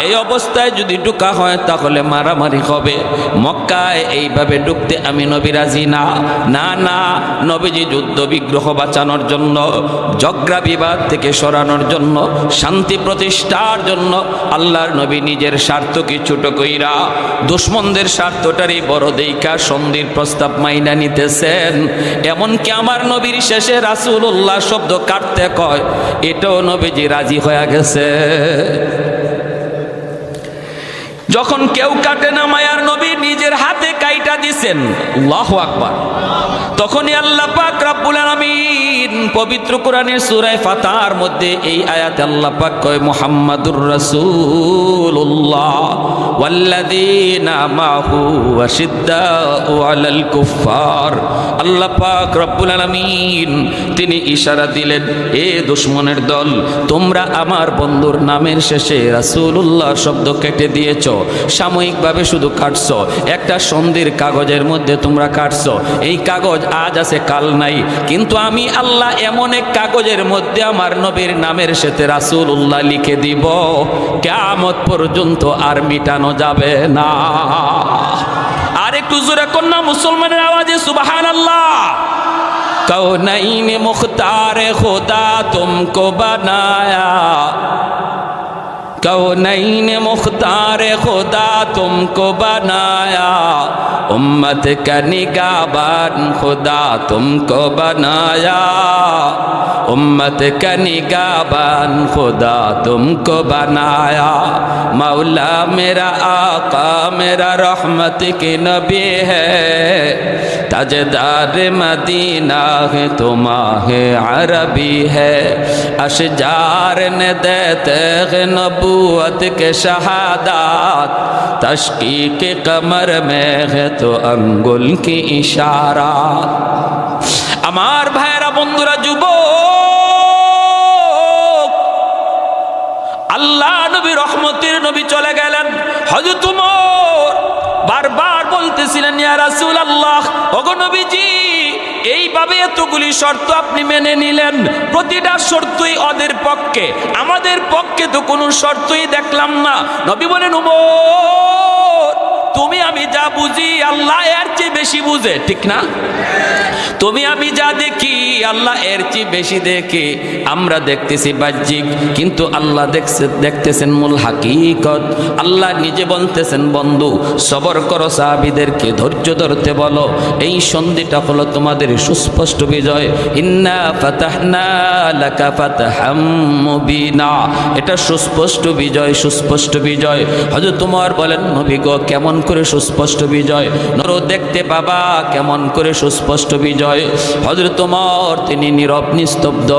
এই অবস্থায় যদি ঢোকা হয় তাহলে মারামারি হবে। মক্কায় এইভাবে ঢুকতে আমি নবী রাজি না। না না, নবীজি যুদ্ধ বিগ্রহ বাঁচানোর জন্য, ঝগড়া বিবাদ থেকে সরানোর জন্য, শান্তি প্রতিষ্ঠার জন্য আল্লাহর নবী নিজের স্বার্থকে ছোট কইরা দুশ্মনদের স্বার্থটারই বড় দেইকা সন্ধির প্রস্তাব মাইনা নিতেছেন। এমনকি আমার নবীর শেষে রাসূলুল্লাহ শব্দ কাটতে কয়, এটাও নবীজি রাজি হয়ে গেছে। যখন কেউ কাটে না, মায়ার নবী নিজের হাতে কাইটা দিছেন, আল্লাহু আকবার। তখনই আল্লাহ পাক রব্বুল আলামিন পবিত্র কোরআনের সূরা ফাতহার মধ্যে এই আয়াতে আল্লাহ পাক কয়, মুহাম্মাদুর রাসূলুল্লাহ ওয়াল্লাযীনা মাহু আশিদ্দাউ আলাল কুফফার। আল্লাহ পাক রব্বুল আলামিন তিনি ইশারা দিলেন, এ দুশমনের দল, তোমরা আমার বন্ধুর নামের শেষে রাসূলুল্লাহ শব্দ কেটে দিয়েছো, সাময়িকভাবে শুধু কাটছো, একটা সন্ধির কাগজের মধ্যে তোমরা কাটছো। এই কাগজ আজ আছে কাল নাই, কিন্তু আমি আল্লাহ এমন এক কাগজের মধ্যে আমার নবীর নামের সাথে রাসূলুল্লাহ লিখে দিব, কিয়ামত পর্যন্ত আর মিটানো যাবে না। আর একটু জোরে কন্যা মুসলমানের আওয়াজে সুবহানাল্লাহ। কৌনাইন মুখতার খুদা তুমকো বানায়া, कौनैन मुख्तार खुदा तुमको बनाया, उम्मत का निगाहबान खुदा तुमको बनाया, उम्मत का निगाहबान खुदा तुमको बनाया। मौला मेरा आका मेरा रहमत के नबी है, ताजदार मदीना है तो माहे अरबी है, अशजार ने देते हैं नबूवत के शहादात, तशकीक कमर में है तो अंगुल की इशारा। আমার ভাইরা বন্ধুরা, যুবক, আল্লাহ নবী রহমতের নবী চলে গেলেন। হযরত ওমর বারবার বলতেছিলেন, ইয়া রাসূলুল্লাহ, ওগো নবীজি, এইভাবে এতগুলি শর্ত আপনি মেনে নিলেন, প্রতিটা শর্তই ওদের পক্ষে, আমাদের পক্ষে তো কোনো শর্তই দেখলাম না। নবী বলেন, ওমর তুমি আমি যা বুঝি আল্লাহ এর চেয়ে বেশি বুঝে, ঠিক না? তুমি আমি যা দেখি আল্লাহ এর চেয়ে বেশি দেখে। আমরা দেখতেছি বাহ্যিক, কিন্তু আল্লাহ দেখতেছেন মূল হাকিকত। আল্লাহ নিজে বলতেছেন, বন্ধু সবর করো, সাহাবীদেরকে ধৈর্য ধরতে বলো। এই সন্ধিটা হলো তোমাদের সুস্পষ্ট বিজয়। ইন্না ফাতাহনা লাকা ফাতহাম মুবিনা, এটা সুস্পষ্ট বিজয়, সুস্পষ্ট বিজয়। হযরত ওমর বলেন, নবী গো কেমন করে সুস্পষ্ট বিজয়? নরো দেখতে পাবা কেমন করে সুস্পষ্ট বিজয়। হযরত ওমর তিনি নীরব নিস্তব্ধ।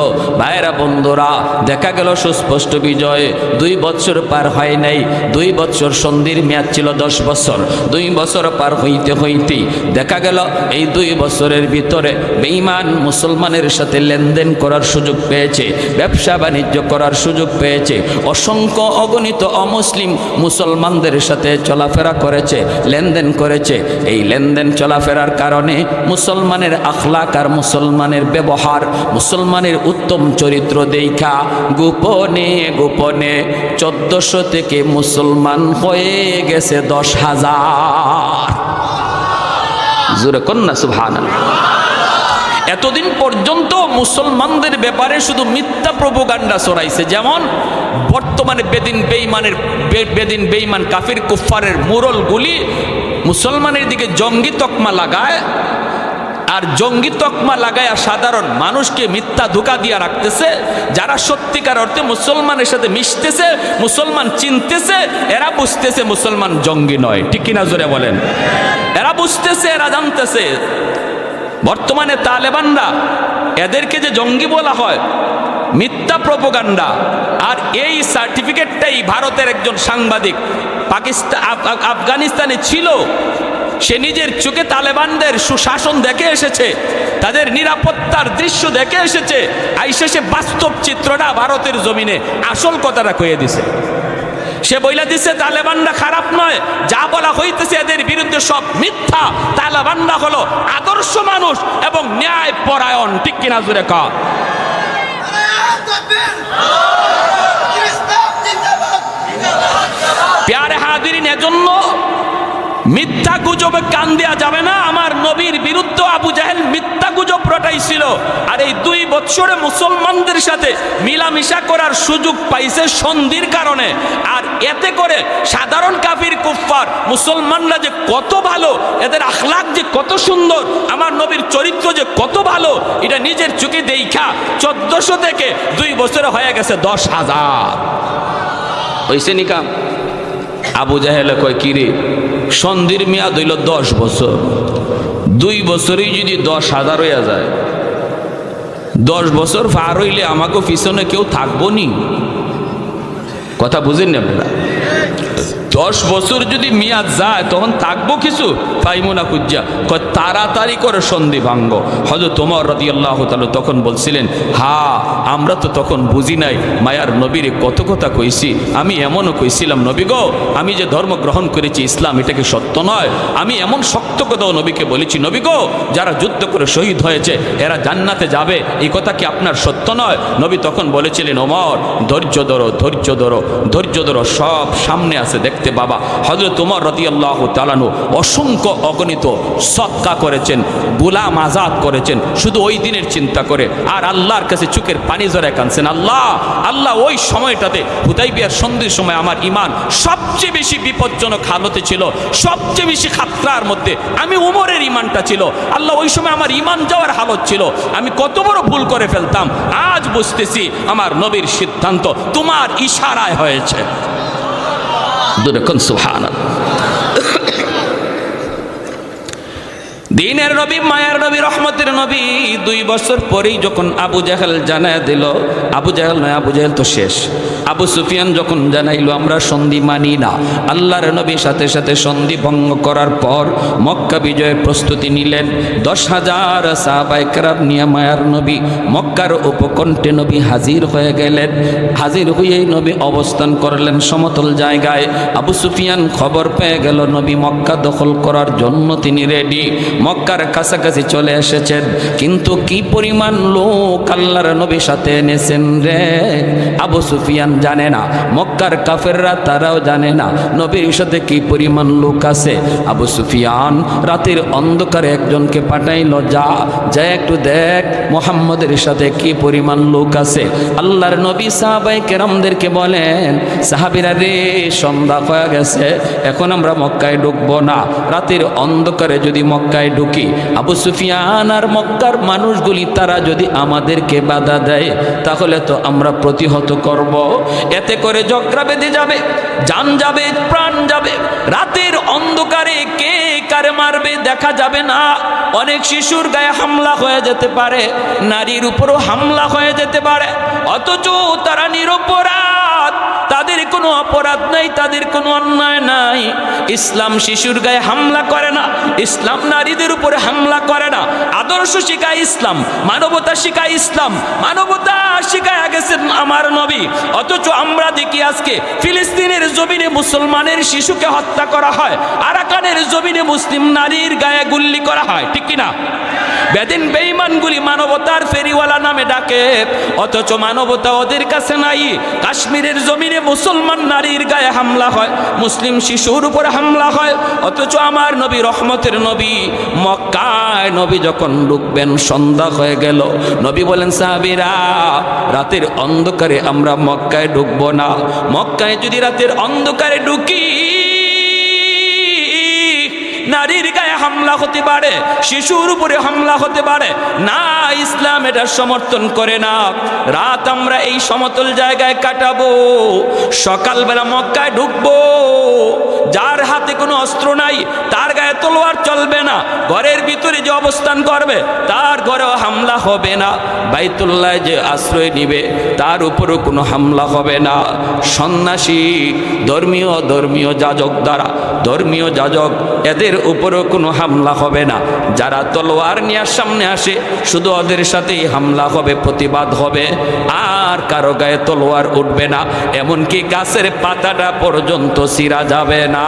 ভাইরা বন্ধুরা, দেখা গেল সুস্পষ্ট বিজয়। 2 বছর পার হয় নাই। 2 বছর সন্ধির মেয়াদ ছিল 10 বছর। 2 বছর পার হইতে হইতে দেখা গেল এই 2 বছরের ভিতরে বেঈমান মুসলমানের সাথে লেনদেন করার সুযোগ পেয়েছে, ব্যবসা বাণিজ্য করার সুযোগ পেয়েছে। অসংখ্য অগণিত অমুসলিম মুসলমানদের সাথে চলাফেরা করেছে, লেনদেন করেছে। এই লেনদেন চলাফেরার কারণে মুসলমানের আখলাক আর মুসলমানের ব্যবহার, মুসলমানের উত্তম চরিত্র দেখা গোপনে গোপনে 1400 থেকে মুসলমান হয়ে গেছে 10,000। জোরে কন্যা সুবহানাল্লাহ। এতদিন পর্যন্ত মুসলমানদের ব্যাপারে শুধু মিথ্যা প্রোপাগান্ডা ছড়াইছে। যেমন বর্তমানে বেদিন বেঈমান কাফির কুফফারের মুরলগুলি মুসলমানের দিকে জঙ্গি তকমা লাগায়, আর জঙ্গি তকমা লাগায় সাধারণ মানুষকে মিথ্যা ধোঁকা দিয়ে রাখতেছে। যারা সত্যিকার অর্থে মুসলমানের সাথে মিশতেছে, মুসলমান চিনতেছে, এরা বুঝতেছে মুসলমান জঙ্গি নয়, ঠিক কিনা জোরে বলেন? এরা বুঝতেছে, এরা জানতেছে। বর্তমানে তালেবানরা, এদেরকে যে জঙ্গি বলা হয়, মিথ্যা প্রোপাগান্ডা। আর এই সার্টিফিকেটটাই ভারতের একজন সাংবাদিক আফগানিস্তানে ছিল, সে নিজের চোখে তালেবানদের সুশাসন দেখে এসেছে, তাদের নিরাপত্তার দৃশ্য দেখে এসেছে। আইসে সে বাস্তব চিত্রটা ভারতের জমিনে আসল কথাটা কয়ে দিছে। সে বইলা দিছে তালেবানরা খারাপ নয়, যা বলা হইতেছে এদের বিরুদ্ধে সব মিথ্যা। তালেবানরা হলো আদর্শ মানুষ এবং ন্যায় পরায়ণ, ঠিক কিনা জোরে কও। প্যারে হাজিরিন, এজন্য মিথ্যা গুজবে কান দেওয়া যাবে না। আমার নবীর বিরুদ্ধে আবু জাহেল মিথ্যা গুজব রটাইছিল, আর এই 2 বছরে মুসলমানদের সাথে মিলামিশা করার সুযোগ পাইছে সন্ধির কারণে। আর এতে করে সাধারণ কাফির কুফফার মুসলমানরা যে কত ভালো, এদের আখলাক যে কত সুন্দর, আমার নবীর চরিত্র যে কত ভালো, এটা নিজের চোখে দেখা 1400 থেকে 2 বছরে হয়ে গেছে 10,000। হইছে নিকা? আবু জাহেল কয়, কিরে সন্ধির মেয়াদ হইল 10 বছর, 2 বছরেই যদি 10,000 হইয়া যায়, 10 বছর পার হইলে আমাকে পিছনে কেউ থাকবো নি? কথা বুঝেন না আপনারা? 10 বছর যদি মেয়াদ যায় তখন থাকবো কিছু পাইমো না খুঁজা। তাড়াতাড়ি করে সন্ধি ভাঙ্গ। হযরত ওমর রাদিয়াল্লাহু তাআলা তখন বলছিলেন, আমরা তো তখন বুঝি নাই মায়ার নবীরে কত কথা কইছি। আমি এমনও কইছিলাম, নবী গো আমি যে ধর্ম গ্রহণ করেছি ইসলাম, এটা কি সত্য নয়? আমি এমন শক্ত কথাও নবীকে বলেছি, নবী গো যারা যুদ্ধ করে শহীদ হয়েছে এরা জান্নাতে যাবে, এই কথা কি আপনার সত্য নয়? নবী তখন বলেছিলেন, ওমর ধৈর্য ধরো, ধৈর্য ধরো, ধৈর্য ধরো, সব সামনে আছে দেখতে বাবা। হযরত ওমর রাদিয়াল্লাহু তাআলা অসংখ্য অগণিত সদকা করেছেন, গোলাম আজাদ করেছেন, শুধু ওই দিনের চিন্তা করে। আর আল্লাহর কাছে চোখের পানি জড়ায় কাঁদছেন, আল্লাহ ওই সময়টাতে হুদাইবিয়ার সন্ধির সময় আমার ঈমান সবচেয়ে বেশি বিপজ্জনক হালতে ছিল, সবচেয়ে বেশি খাতরার মধ্যে আমি ওমরের ঈমানটা ছিল। আল্লাহ ওই সময় আমার ঈমান যাওয়ার হালত ছিল, আমি কত বড় ভুল করে ফেলতাম। আজ বুঝতেছি আমার নবীর সিদ্ধান্ত তোমার ইশারায় হয়েছে। দিনের নবী, মায়ার নবী, রহমতের নবী 2 বছর পরেই যখন আবু জাহেল জানায় দিল, আবু জাহেল নয়, আবু জাহেল তো শেষ, আবু সুফিয়ান যখন জানাইলো আমরা সন্ধি মানি না, আল্লাহর নবী সাথে সাথে সন্ধি ভঙ্গ করার পর মক্কা বিজয়ের প্রস্তুতি নিলেন। 10,000 সাহাবায়ে কেরাম নিয়ে মায়ার নবী মক্কার উপকণ্ঠে নবী হাজির হয়ে গেলেন। হাজির হয়েই নবী অবস্থান করলেন সমতল জায়গায়। আবু সুফিয়ান খবর পেয়ে গেল নবী মক্কা দখল করার জন্য তিনি রেডি। মক্কার কাছাকাছি চলে এসেছেন, কিন্তু কি পরিমাণ লোক আল্লাহর নবীর সাথে এনেছেন রে, আবু সুফিয়ান জানে না, মক্কার কাফেররা তারাও জানে না নবীর সাথে কি পরিমাণ লোক আছে। আবু সুফিয়ান রাতের অন্ধকারে একজনকে পাঠাইলো, যা একটু দেখ মুহাম্মদের সাথে কি পরিমাণ লোক আছে। আল্লাহর নবী সাহাবায়ে কেরামদেরকে বলেন, সাহাবীরা রে, সন্ধ্যা হয়ে গেছে, এখন আমরা মক্কায় ঢুকবো না। রাতের অন্ধকারে যদি মক্কায় ঢুকি, আবু সুফিয়ান আর মক্কার মানুষগুলি তারা যদি আমাদেরকে বাধা দেয়, তাহলে তো আমরা প্রতিহত করব। এতে করে ঝগড়া বেঁধে যাবে, জান যাবে, প্রাণ যাবে। রাতের অন্ধকারে কে কারে মারবে দেখা যাবে না। অনেক শিশুর গায়ে হামলা হয়ে যেতে পারে, নারীর উপরও হামলা হয়ে যেতে পারে, অথচ তারা নিরপরাধ, তাদের কোনো অপরাধ নাই, তাদের কোনো অন্যায় নাই। ইসলাম শিশুর গায়ে হামলা করে না, ইসলাম নারীদের উপরে হামলা করে না। আদর্শ শিখায় ইসলাম, মানবতা শিখায় ইসলাম, মানবতা শিখায় গেছেন আমার নবী। অথচ আমরা দেখি আজকে ফিলিস্তিনের জমিনে মুসলমানের শিশুকে হত্যা করা হয়, আরাকানের জমিনে মুসলিম নারীর গায়ে গুল্লি করা হয়, ঠিক কিনা? বেদিন বেঈমানগুলি মানবতার ফেরিওয়ালা নামে ডাকে, অথচ মানবতা ওদের কাছে নাই। কাশ্মীরের জমিনে মুসলমান নারীর গায়ে হামলা হয়, মুসলিম শিশুর উপর হামলা হয়, অথচ আমার নবী রহমতের নবী মক্কায় নবী যখন ঢুকবেন সন্ধ্যা হয়ে গেল, নবী বলেন, সাহাবীরা রাতের অন্ধকারে আমরা মক্কায় ঢুকবো না। মক্কায় যদি রাতের অন্ধকারে ঢুকি, নারীর গায়ে হামলা হতে পারে, শিশুর উপরে হামলা হতে পারে না। ইসলাম এটা সমর্থন করে না। রাত আমরা এই সমতল জায়গায় কাটাবো, সকালবেলা মক্কায় ঢুকবো। যার হাতে কোনো অস্ত্র নাই তার গায়ে তলোয়ার চলবে না, ঘরের ভিতরে যে অবস্থান করবে তার ঘরেও হামলা হবে না, বাইতুল্লাহ যে আশ্রয় নিবে তার উপরও কোনো হামলা হবে না। সন্ন্যাসী ধর্মীয় যাজক দ্বারা, ধর্মীয় যাজক এদের উপরও কোনো হামলা হবে না। যারা তলোয়ার নিয়ে সামনে আসে শুধু ওদের সাথেই হামলা হবে, প্রতিবাদ হবে, আর কারো গায়ে তলোয়ার উঠবে না, এমনকি গাছের পাতাটা পর্যন্ত ছিঁড়া যাবে না।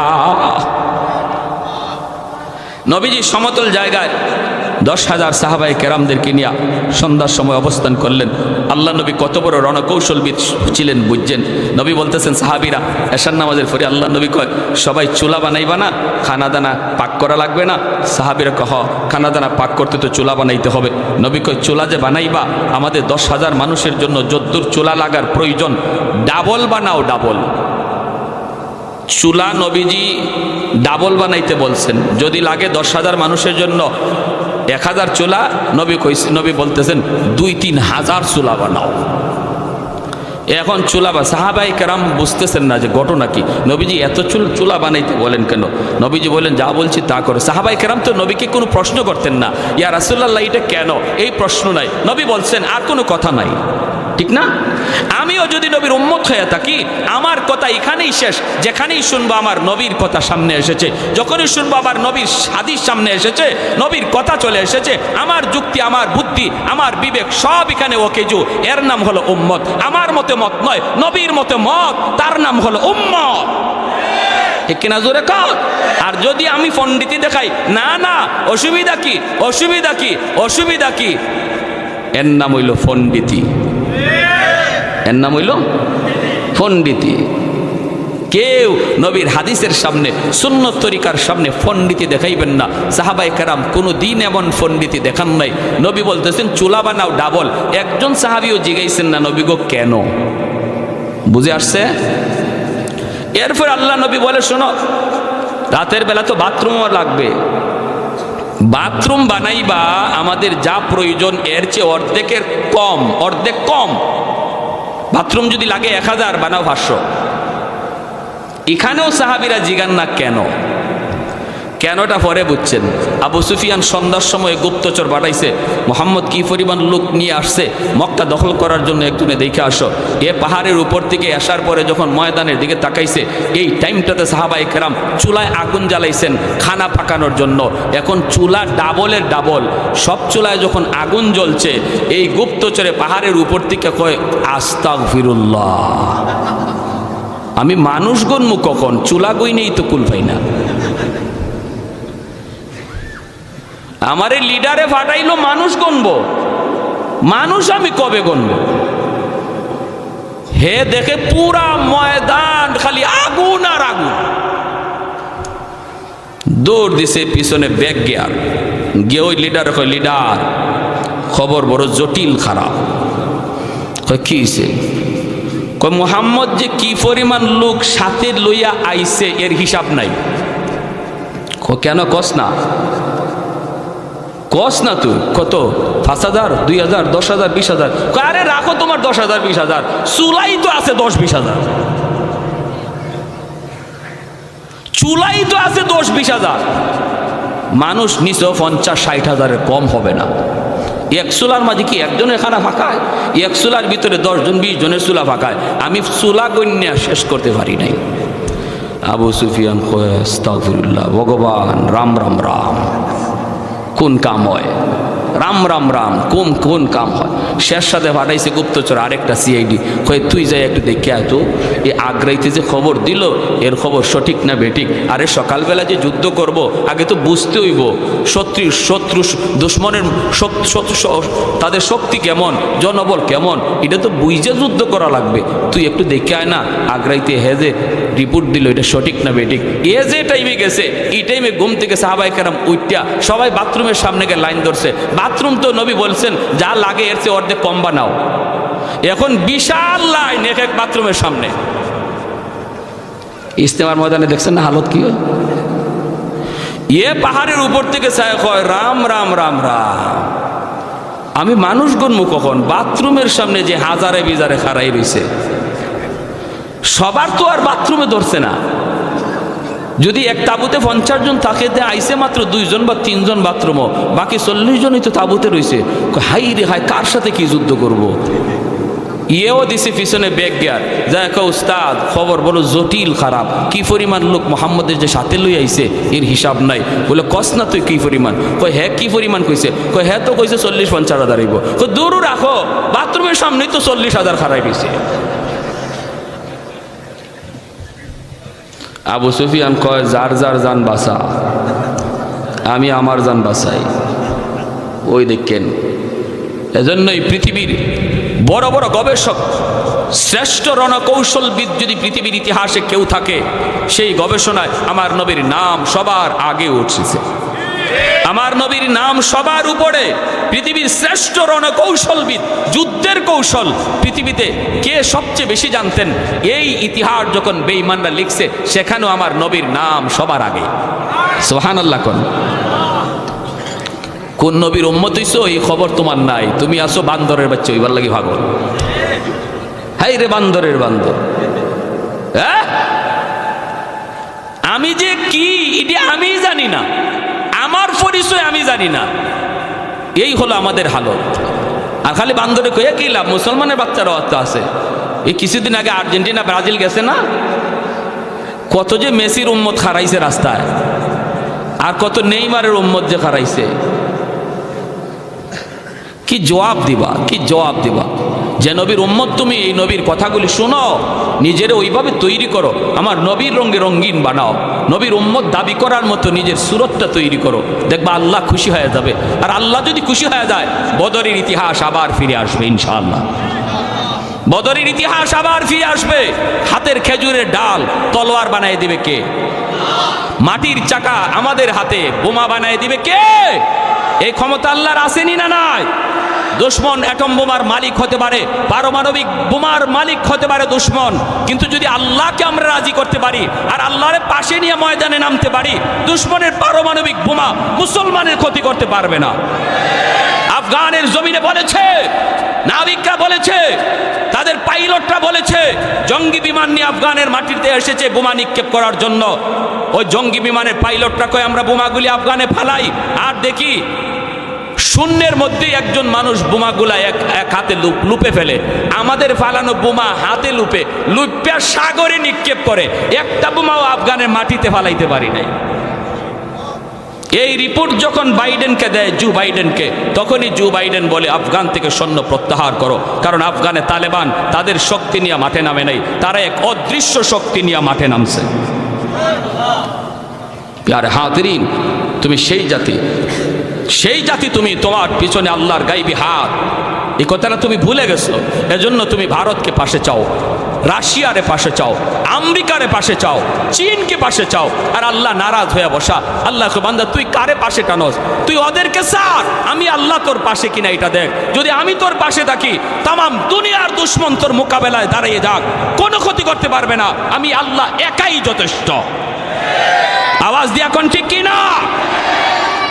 নবীজি সমতল জায়গায় 10,000 সাহাবায়ে কেরামদেরকে নিয়ে সন্ধ্যার সময় অবস্থান করলেন। আল্লাহ নবী কত বড় রণকৌশলবিদ ছিলেন বুঝছেন। নবী বলতেছেন, সাহাবীরা এশার নামাজের পরে আল্লাহ নবী কয়, সবাই চুলা বানাইবা না, খানা দানা পাক করা লাগবে না? সাহাবীরা কহ, খানা দানা পাক করতে তো চুলা বানাইতে হবে। নবী কয়, চুলা যে বানাইবা, আমাদের 10,000 মানুষের জন্য যদ্দূর চুলা লাগার প্রয়োজন, ডাবল বানাও, ডাবল চুলা নবীজি ডাবল বানাইতে বলছেন। যদি লাগে 10,000 মানুষের জন্য 1,000 চুলা, নবী বলতেছেন 2-3 হাজার চুলা বানাও। এখন চুলা বা সাহাবায়ে কেরাম বুঝতেছেন না যে ঘটনা কি, নবীজি এত চুলা বানাইতে বলেন কেন? নবীজি বলেন, যা বলছি তা করে। সাহাবায়ে কেরাম তো নবীকে কোনো প্রশ্ন করতেন না, ইয়া রাসূলুল্লাহ এটা কেন, এই প্রশ্ন নাই। নবী বলছেন আর কোনো কথা নাই, ঠিক না? আমিও যদি নবীর উম্মত হয়ে থাকি, আমার কথা এখানেই শেষ। যেখানেই শুনবো আমার নবীর কথা সামনে এসেছে, যখনই শুনবো আমার নবীর হাদিস সামনে এসেছে, নবীর কথা চলে এসেছে, আমার যুক্তি, আমার বুদ্ধি, আমার বিবেক সব এখানে ওকেজু, এর নাম হলো উম্মত। আমার মতে মত নয়, নবীর মতে মত, তার নাম হলো উম্মত, ঠিক কিনা? জোরে কর। আর যদি আমি পণ্ডিতি দেখাই, না না অসুবিধা কি, অসুবিধা কি, অসুবিধা কি, এর নাম হইল পণ্ডিতি, এর নাম হইল পণ্ডিতি। কেউ নবীর হাদিসের সামনে, সুন্নত তরিকার সামনে পণ্ডিতি দেখাইবেন না। সাহাবায়ে কেরাম কোনো দিন এমন পণ্ডিতি দেখান নাই। নবী বলতেছেন চুলা বানাও ডাবল। একজন সাহাবীও জিগাইছেন না, নবী গো কেন? বুঝে আসছে? এরপর আল্লাহ নবী বলে, শোনো, রাতের বেলা তো বাথরুমও লাগবে, বাথরুম বানাইবা আমাদের যা প্রয়োজন এর চেয়ে অর্ধেক কম। বাথরুম যদি লাগে 1000, বানাও 500। এখানেও সাহাবীরা জিগান না কেন, কেনটা পরে বুঝছেন। আবু সুফিয়ান সন্ধ্যার সময় গুপ্তচর পাঠাইছে, মুহাম্মদ কি পরিমাণ লোক নিয়ে আসছে মক্কা দখল করার জন্য, একজনে দেখে আসো। এ পাহাড়ের উপর থেকে আসার পরে যখন ময়দানের দিকে তাকাইছে, এই টাইমটাতে সাহাবায়ে কেরাম চুলায় আগুন জ্বালাইছেন খানা পাকানোর জন্য। এখন চুলা ডাবলের ডাবল, সব চুলায় যখন আগুন জ্বলছে, এই গুপ্তচরে পাহাড়ের উপর থেকে কয়, আস্তাগফিরুল্লাহ, আমি মানুষ গণমু কখন, চুলা গই নেই তো কুল পাই না। আমারে লিডারে ফাটাইলো মানুষ গণবো, মানুষ আমি কবে গণবো? হে দেখে পুরা ময়দান খালি আগুন আর আগুন, দৌড় দিছে পিছনে ব্যাগ গিয়ার গিয়ে ওই লিডার কয়, লিডার খবর বড় জটিল খারাপ। কয় কি হইছে? কয় মুহাম্মদ যে কি পরিমাণ লোক সাথে লইয়া আইছে এর হিসাব নাই। কেন কস না? কস না তুই কত? 5,000, 2,000, 10,000, 20,000? আরে রাখো তোমার 10,000, 20,000, চুলাই তো আছে 10-20,000, চুলাই তো আছে 10-20,000। মানুষ নিচেও 50-60,000-এর কম হবে না। এক চুলার মাঝে কি একজনের খানা ফাঁকায়? এক চুলার ভিতরে 10-20 জনের চুলা ফাঁকায়। আমি চুলা গণ্যা শেষ করতে পারি নাই। আবু সুফিয়ান কয়, আস্তাগফিরুল্লাহ, ভগবান রাম রাম রাম, কোন কাম হয়? রাম রাম রাম কোন কাম হয়? শেষ সাথে পাঠাইছে গুপ্তচর আরেকটা সিআইডি, কয়ে তুই যাই একটু দেখে আয় তো, এই আগ্রাইতে যে খবর দিল এর খবর সঠিক না বেঠিক? আরে সকালবেলা যে যুদ্ধ করব আগে তো বুঝতে হইব শত্রু দুশ্মনের তাদের শক্তি কেমন, জনবল কেমন, এটা তো বুঝে যুদ্ধ করা লাগবে। তুই একটু দেখে আয় না আগ্রাইতে হে যে রিপোর্ট দিল এটা সঠিক না বেঠিক। এ যে টাইমে গেছে এই টাইমে ঘুম থেকে সাহাবায়ে কেরাম উঠা সবাই বাথরুমের সামনে গিয়ে লাইন ধরছে। বাথরুম তো নবী বলছেন যা লাগে এর চেয়ে অর্ধেক কম বানাও। এখন বিশাল লাইন এক এক বাথরুমের সামনে। ইস্তেমার ময়দানে দেখছেন না হালত কি হয়? এ পাহাড়ের উপর থেকে ছায় কয় রাম রাম রাম রাম। আমি মানুষ গণমু কখন? বাথরুমের সামনে যে হাজারে বিজারে খাড়াই রইছে, সবার তো আর বাথরুমে ধরছে না। যদি এক তাবুতে 50 জন থাকে, আইসে মাত্র 2 জন বা 3 জন বাথরুমও, বাকি 40 জনই তো তাবুতে রয়েছে। হাই রে হাই, কার সাথে কি যুদ্ধ করব? ইয়েও দিছে পিছনে ব্যাগ গিয়ার, যা উস্তাদ খবর বলো জটিল খারাপ, কি পরিমাণ লোক মোহাম্মদের যে সাথে লই আইছে এর হিসাব নাই। বলে কস না তুই কি পরিমাণ? কয় হ্যাঁ কি পরিমাণ কইছে? কয় হ্যাঁ তো কইছে 40-50 হাজার আইব। কয় দূর রাখো, বাথরুমের সামনেই তো 40,000 খারাই রয়েছে। আবু সুফিয়ান কয় যার যার জান বাঁচা, আমি আমার জান বাঁচাই। ওই দেখেন, এজন্যই পৃথিবীর বড় বড় গবেষক, শ্রেষ্ঠ রণকৌশলবিদ যদি পৃথিবীর ইতিহাসে কেউ থাকে, সেই গবেষণায় আমার নবীর নাম সবার আগে উঠেছে। আমার নবীর নাম সবার উপরে। পৃথিবীর শ্রেষ্ঠ রণকৌশলবিদ, যুদ্ধের কৌশল পৃথিবীতে কে সবচেয়ে বেশি জানতেন, এই ইতিহাস যখন বেঈমানরা লিখছে সেখানেও আমার নবীর নাম সবার আগে। সুবহানাল্লাহ। কোন নবীর উম্মত হইছো এই খবর তোমার নাই, তুমি আসো বান্দরের বাচ্চা হইবার লাগি ভাগল। হাই রে বান্দরের বান্দর, হ্যাঁ আমি যে কি এটা আমি জানি না, আমার পরিচয় আমি জানি না, এই হলো আমাদের হালত। আর খালি বান্দরে কয়ে কি লাভ? মুসলমানের বাচ্চারা অর্থ আছে। এই কিছুদিন আগে আর্জেন্টিনা ব্রাজিল গেছে না, কত যে মেসির উম্মত খারাইছে রাস্তায়, আর কত নেইমারের উম্মত যে খারাইছে। কি জবাব দিবা, কি জবাব দিবা? যে নবীর উম্মত তুমি, এই নবীর কথাগুলি শোনো, নিজের ওইভাবে তৈরি করো, আমার নবীর রঙে রঙিন বানাও, নবীর উম্মত দাবি করার মতো নিজের সুরতটা তৈরি করো, দেখবা আল্লাহ খুশি হয়ে যাবে। আর আল্লাহ যদি খুশি হয়ে যায়, বদরের ইতিহাস আবার ফিরে আসবে ইনশাআল্লাহ। বদরের ইতিহাস আবার ফিরে আসবে। হাতের খেজুরের ডাল তলোয়ার বানায় দিবে কে? মাটির চাকা আমাদের হাতে বোমা বানায় দিবে কে? এই ক্ষমতা আল্লাহর আসেনি না নাই? দুশ্মন অ্যাটম বোমার মালিক হতে পারে, পারমাণবিক বোমার মালিক হতে পারে দুশ্মন, কিন্তু যদি আল্লাহকে আমরা রাজি করতে পারি আর আল্লাহর পাশে নিয়ে ময়দানে নামতে পারি, দুশ্মনের পারমাণবিক বোমা মুসলমানের ক্ষতি করতে পারবে না। আফগানের জমিনে বলেছে, নাবিকরা বলেছে, তাদের পাইলটরা বলেছে, জঙ্গি বিমান নিয়ে আফগানের মাটিতে এসেছে বোমা নিক্ষেপ করার জন্য। ওই জঙ্গি বিমানের পাইলটরা কয় আমরা বোমাগুলি আফগানে ফালাই, আর দেখি শূন্যের মধ্যেই একজন মানুষ বোমাগুলা এক হাতে লুপে ফেলে। আমাদের ফালানো বোমা হাতে লুপে সাগরে নিক্ষেপ করে, একটা বোমাও আফগানের মাটিতে ফালাইতে পারি নাই। এই রিপোর্ট যখন বাইডেনকে দেয়, জো বাইডেনকে, তখনই জো বাইডেন বলে আফগান থেকে সৈন্য প্রত্যাহার করো, কারণ আফগানে তালেবান তাদের শক্তি নিয়ে মাঠে নামে নাই, তারা এক অদৃশ্য শক্তি নিয়ে মাঠে নামছে। আর হাদিরিন, তুমি সেই জাতি সেই জাতি তুমি, তোমার পিছনে আল্লাহর গাইবি হাত, এই কথাটা তুমি ভুলে গেছো। এজন্য তুমি ভারতকে পাশে চাও, রাশিয়ারে পাশে চাও, আমেরিকারে পাশে চাও, চীনকে পাশে চাও, আর আল্লাহ নারাজ হয়ে বসা। আল্লাহকে বান্দা তুই কারে পাশে টানোস? তুই ওদেরকে সার, আমি আল্লাহ তোর পাশে কিনা এটা দেখ। যদি আমি তোর পাশে থাকি, তামাম দুনিয়ার দুশ্মন তোর মোকাবেলায় দাঁড়িয়ে যাক, কোনো ক্ষতি করতে পারবে না। আমি আল্লাহ একাই যথেষ্ট। আওয়াজ দিয়া কোন ঠিক কিনা?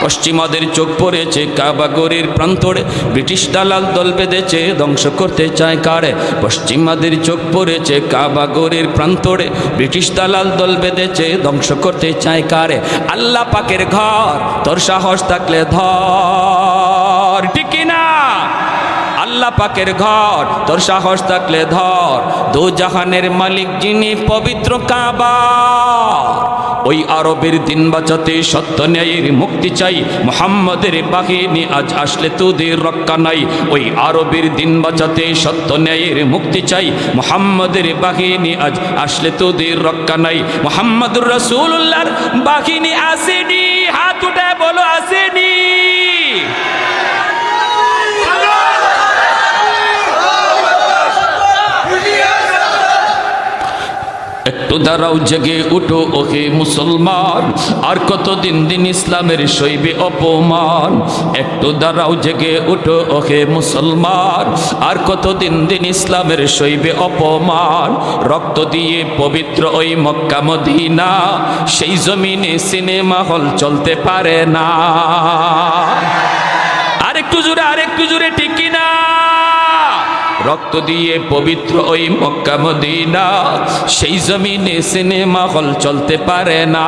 পশ্চিমাদের চোখ পড়েছে কাবাগরের প্রান্তরে, ব্রিটিশ দালাল দল বেঁধেছে ধ্বংস করতে চায় কারে। পশ্চিমাদের চোখ পড়েছে কাবাগরের প্রান্তরে, ব্রিটিশ দালাল দল বেঁধেছে ধ্বংস করতে চায় কারে। আল্লাহ পাকের ঘর, তোর সাহস থাকলে ধর, ঠিক কিনা? আল্লাহ পাকের ঘর, তোর সাহস থাকলে ধর। দু জাহানের মালিক যিনি, পবিত্র কাবা। ওই আরবের দিন বাঁচাতে সত্য ন্যায়ের মুক্তি চাই, মুহাম্মাদের বাহিনী আজ আসলে তোদের রক্ষা নাই। ওই আরবের দিন বাঁচাতে সত্য ন্যায়ের মুক্তি চাই, মুহাম্মাদের বাহিনী আজ আসলে তোদের রক্ষা নাই। মুহাম্মাদুর রাসূলুল্লাহর বাহিনী আসেনি, হাত উঠে বলো আসেনি। একটু দাঁড়াও, জেগে উঠো ওহে মুসলমান, আর কতদিন দিন ইসলামের সইবে অপমান। একটু দাঁড়াও, জেগে উঠো ওহে মুসলমান, আর কতদিন দিন ইসলামের সইবে অপমান। রক্ত দিয়ে পবিত্র ওই মক্কা মদিনা, সেই জমিনে সিনেমা হল চলতে পারে না। আরেকটু জোরে, আরেকটু জোরে, ঠিক কিনা? রক্ত দিয়ে পবিত্র ওই মক্কা মদিনা, সেই জমিনে সিনেমা হল চলতে পারে না।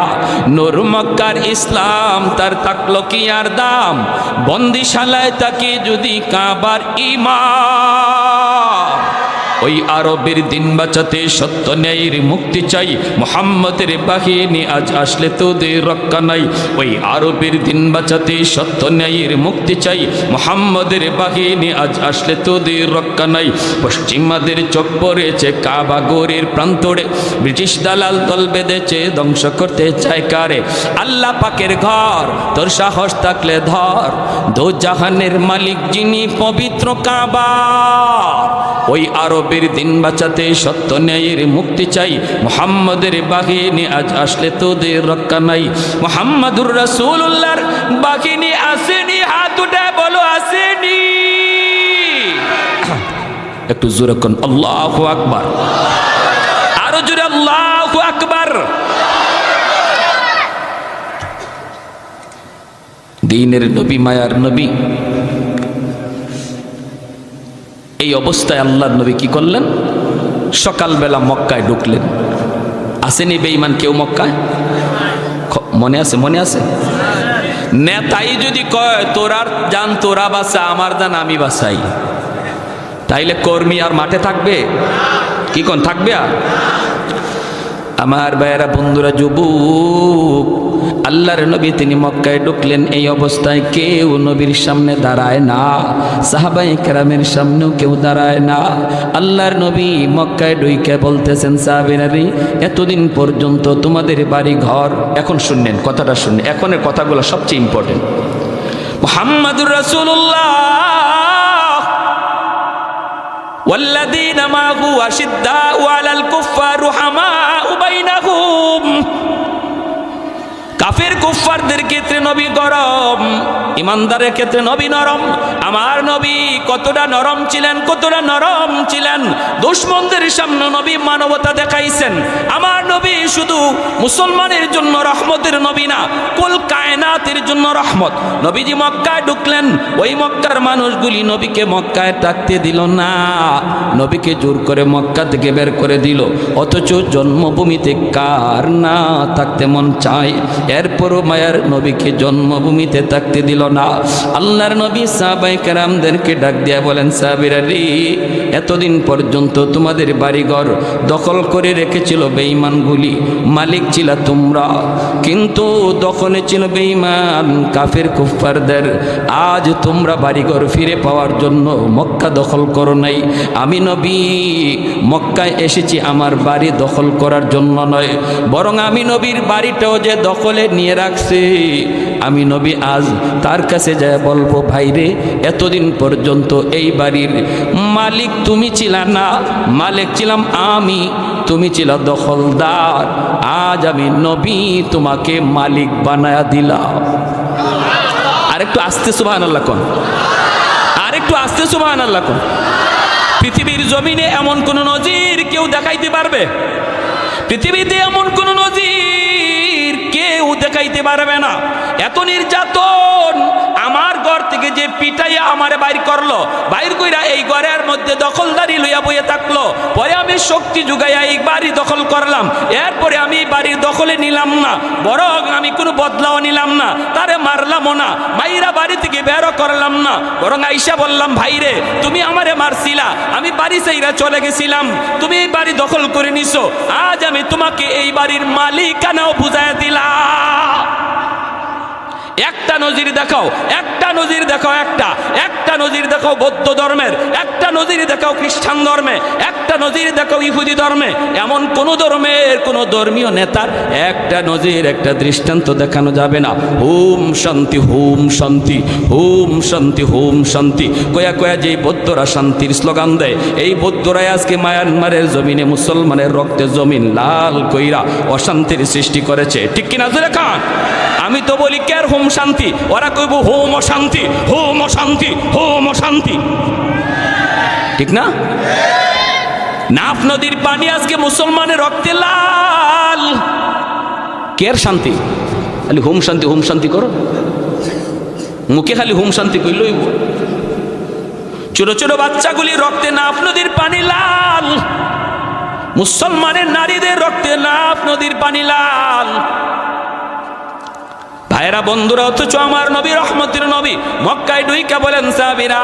নূর মক্কার ইসলাম, তার থাকলো কি আর দাম? বন্দিশালায় তাকে যদি কাবার ইমাম। ওই আরবের দিন বাঁচাতে সত্য ন্যায়ের মুক্তি চাই, মুহাম্মাদের বাহিনী আজ আসলে তোদের রক্ষা নাই। ওই আরবের দিন বাঁচাতে সত্য ন্যায়ের মুক্তি চাই, মুহাম্মাদের বাহিনী আজ আসলে তোদের রক্ষা নাই। পশ্চিমাদের চোখ পড়েছে কাবাগরের প্রান্তরে, ব্রিটিশ দালাল দল বেঁধেছে ধ্বংস করতে চায় কারে। আল্লাহ পাকের ঘর, তোর সাহস থাকলে ধর। দু জাহানের মালিক যিনি, পবিত্র কাবা। ওই আরবের দিন বাঁচাতে সত্য ন্যায়ের মুক্তি চাই, মুহাম্মাদের বাহিনী আজ আসলে তোদের রক্ষা নাই। মুহাম্মাদুর রাসূলুল্লাহর বাহিনী আসেনি, হাত উঠে বলো আসেনি। একটু জোরে কোন আল্লাহু আকবার, আরো জোরে আল্লাহু আকবার। দ্বীনের নবী, মায়ার নবী, এই অবস্থায় আল্লাহর নবী কি করলেন? সকালবেলা মক্কায় ঢুকলেন। আসেনি বেঈমান কেউ মক্কায়? মনে আছে? মনে আছে? নেতাই যদি কয় তোরার জান তোরা বাঁচা, আমার জান আমি বাঁচাই, তাইলে কর্মী আর মাঠে থাকবে? কি কোন থাকবে? আর আমার ভাইয়েরা, বন্ধুরা, যুবক, আল্লাহর নবী তিনি মক্কায় ঢুকলেন। এই অবস্থায় কেউ নবীর সামনে দাঁড়ায় না, সাহাবায়ে কেরামের সামনেও কেউ দাঁড়ায় না। আল্লাহর নবী মক্কায় ঢুকে বলতেছেন, সাহাবীরা রে, এতদিন পর্যন্ত তোমাদের বাড়ি ঘর, এখন শুনলেন কথাটা, শুনলেন এখনের কথাগুলো সবচেয়ে ইম্পর্টেন্ট। মুহাম্মাদুর রাসূলুল্লাহ والذين معه أشداء على الكفار رحماء بينهم। কাফের কুফফারদের ক্ষেত্রে নবী গরম, ইমানদারের ক্ষেত্রে নবী নরম। আমার নবী কতটা নরম ছিলেন, কতটা নরম ছিলেন। দুশমনদের সামনে নবী মানবতা দেখাইছেন। আমার নবী শুধু মুসলমানের জন্য রহমতের নবী না, কুল কায়নাতের জন্য রহমত। নবীজি মক্কায় ঢুকলেন, ওই মক্কার মানুষগুলি নবীকে মক্কায় থাকতে দিল না, নবীকে জোর করে মক্কা থেকে বের করে দিল। অথচ জন্মভূমিতে কার না থাকতে মন চায়? এরপরও মায়ার নবীকে জন্মভূমিতে থাকতে দিল না। আল্লাহর নবী সাহাবায়ে কেরামদেরকে ডাক দিয়া বলেন, সাহাবীরা রে, এতদিন পর্যন্ত তোমাদের বাড়িঘর দখল করে রেখেছিল বেঈমানগুলি, মালিক ছিল তোমরা, কিন্তু দখলে ছিল বেঈমান কাফের কুফফারদের। আজ তোমরা বাড়িঘর ফিরে পাওয়ার জন্য মক্কা দখল করো নাই। আমি নবী মক্কায় এসেছি আমার বাড়ি দখল করার জন্য নয়, বরং আমি নবীর বাড়িটাও যে দখলে নিয়ে রাখছি, আমি নবী আজ তার কাছে যায় বলবো, ভাইরে এতদিন পর্যন্ত এই বাড়ির মালিক তুমি ছিলা না, মালিক ছিলাম আমি, তুমি ছিল দখলদার, আজ আমি নবী তোমাকে মালিক বানায়া দিলাম। আরেকটু আস্তে সুবহানাল্লাহ কোন, আরেকটু আস্তে সুবহানাল্লাহ কোন। পৃথিবীর জমিনে এমন কোন নজির কেউ দেখাইতে পারবে? পৃথিবীতে এমন কোন নজির কেউ দেখাইতে পারবে না। এত নির্যাতন, আমার ঘর থেকে যে পিটাইয়া আমার বাইর করলো, বাইর কইরা এই ঘরের মধ্যে দখলদারি লইয়া বইয়া থাকলো, পরে আমি শক্তি জুগাইয়া এই বাড়ি দখল করলাম, এরপরে আমি এই বাড়ির দখলে নিলাম না, বরং আমি কোনো বদলাও নিলাম না, তারে মারলামও না, মাইরা বাড়ি থেকে বেরো করলাম না, বরং আইসা বললাম, ভাইরে তুমি আমারে মারছিলা, আমি বাড়ি চাইরা চলে গেছিলাম, তুমি এই বাড়ি দখল করে নিছো, আজ আমি তোমাকে এই বাড়ির মালিকানাও বুঝাইয়া দিলাম। একটা নজির দেখাও, একটা নজির দেখাও, একটা নজির দেখাও বৌদ্ধ ধর্মের, একটা নজির দেখাও খ্রিস্টান ধর্মে, একটা নজির দেখাও ইহুদি ধর্মে। এমন কোন ধর্মের কোন ধর্মীয় নেতার একটা নজির, একটা দৃষ্টান্ত দেখানো যাবে না। হোম শান্তি, হোম শান্তি, হোম শান্তি, হোম শান্তি কয়া কয়া যে বৌদ্ধরা শান্তির স্লোগান দেয়, এই বৌদ্ধরাই আজকে মায়ানমারের জমিনে মুসলমানের রক্তে জমিন লাল কইরা অশান্তির সৃষ্টি করেছে। ঠিক কিনা জোরে খান? আমি তো বলি কের হোম শান্তি, ওরা কইব হোম অশান্তি, হোম অশান্তি, হোম অশান্তি। ঠিক না? নাফ নদীর পানি আজকে মুসলমানের রক্তে লাল, কের শান্তি? খালি হোম শান্তি, হোম শান্তি করো, মুখে খালি হোম শান্তি কইলই। ছোট ছোট বাচ্চাগুলি রক্তে নাফ নদীর পানি লাল, মুসলমানের নারীদের রক্তে নাফ নদীর পানি লাল। ভাইরা বন্ধুরা, অথচ আমার নবী রহমতের নবী মক্কায় ঢুইকা বলেন, সাহাবীরা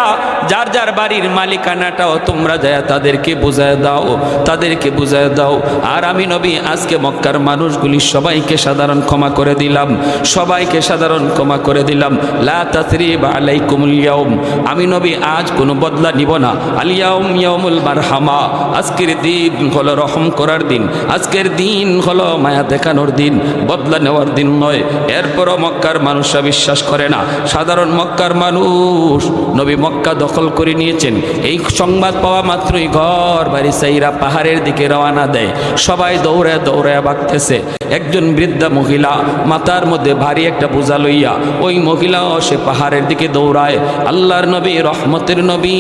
যার যার বাড়ির মালিকানাটাও তোমরা যায় তাদেরকে বুঝায় দাও, তাদেরকে বুঝায় দাও। আর আমি নবী আজকে মক্কার মানুষগুলি সবাইকে সাধারণ ক্ষমা করে দিলাম, সবাইকে সাধারণ ক্ষমা করে দিলাম। লা তাসরিবা আলাইকুমুল ইয়াউম, আমি নবী আজ কোনো বদলা নিব না। আল ইয়াউম ইয়াউমুল মারহামা, আজকের দিন হলো রহম করার দিন, আজকের দিন হলো মায়া দেখানোর দিন, বদলা নেওয়ার দিন নয়। এরপরও মক্কার মানুষরা বিশ্বাস করে না। সাধারণ মক্কার মানুষ, নবী মক্কা দখল করে নিয়েছেন, এই সংবাদ পাওয়া মাত্রই ঘর বাড়ি চাইরা পাহাড়ের দিকে রওনা দেয়। সবাই দৌড়ে দৌড়ে ভাগতেছে। একজন বৃদ্ধা মহিলা মাথার মধ্যে ভারী একটা বোঝা লইয়া, ওই মহিলাও সে পাহাড়ের দিকে দৌড়ায়। আল্লাহর নবী রহমতের নবী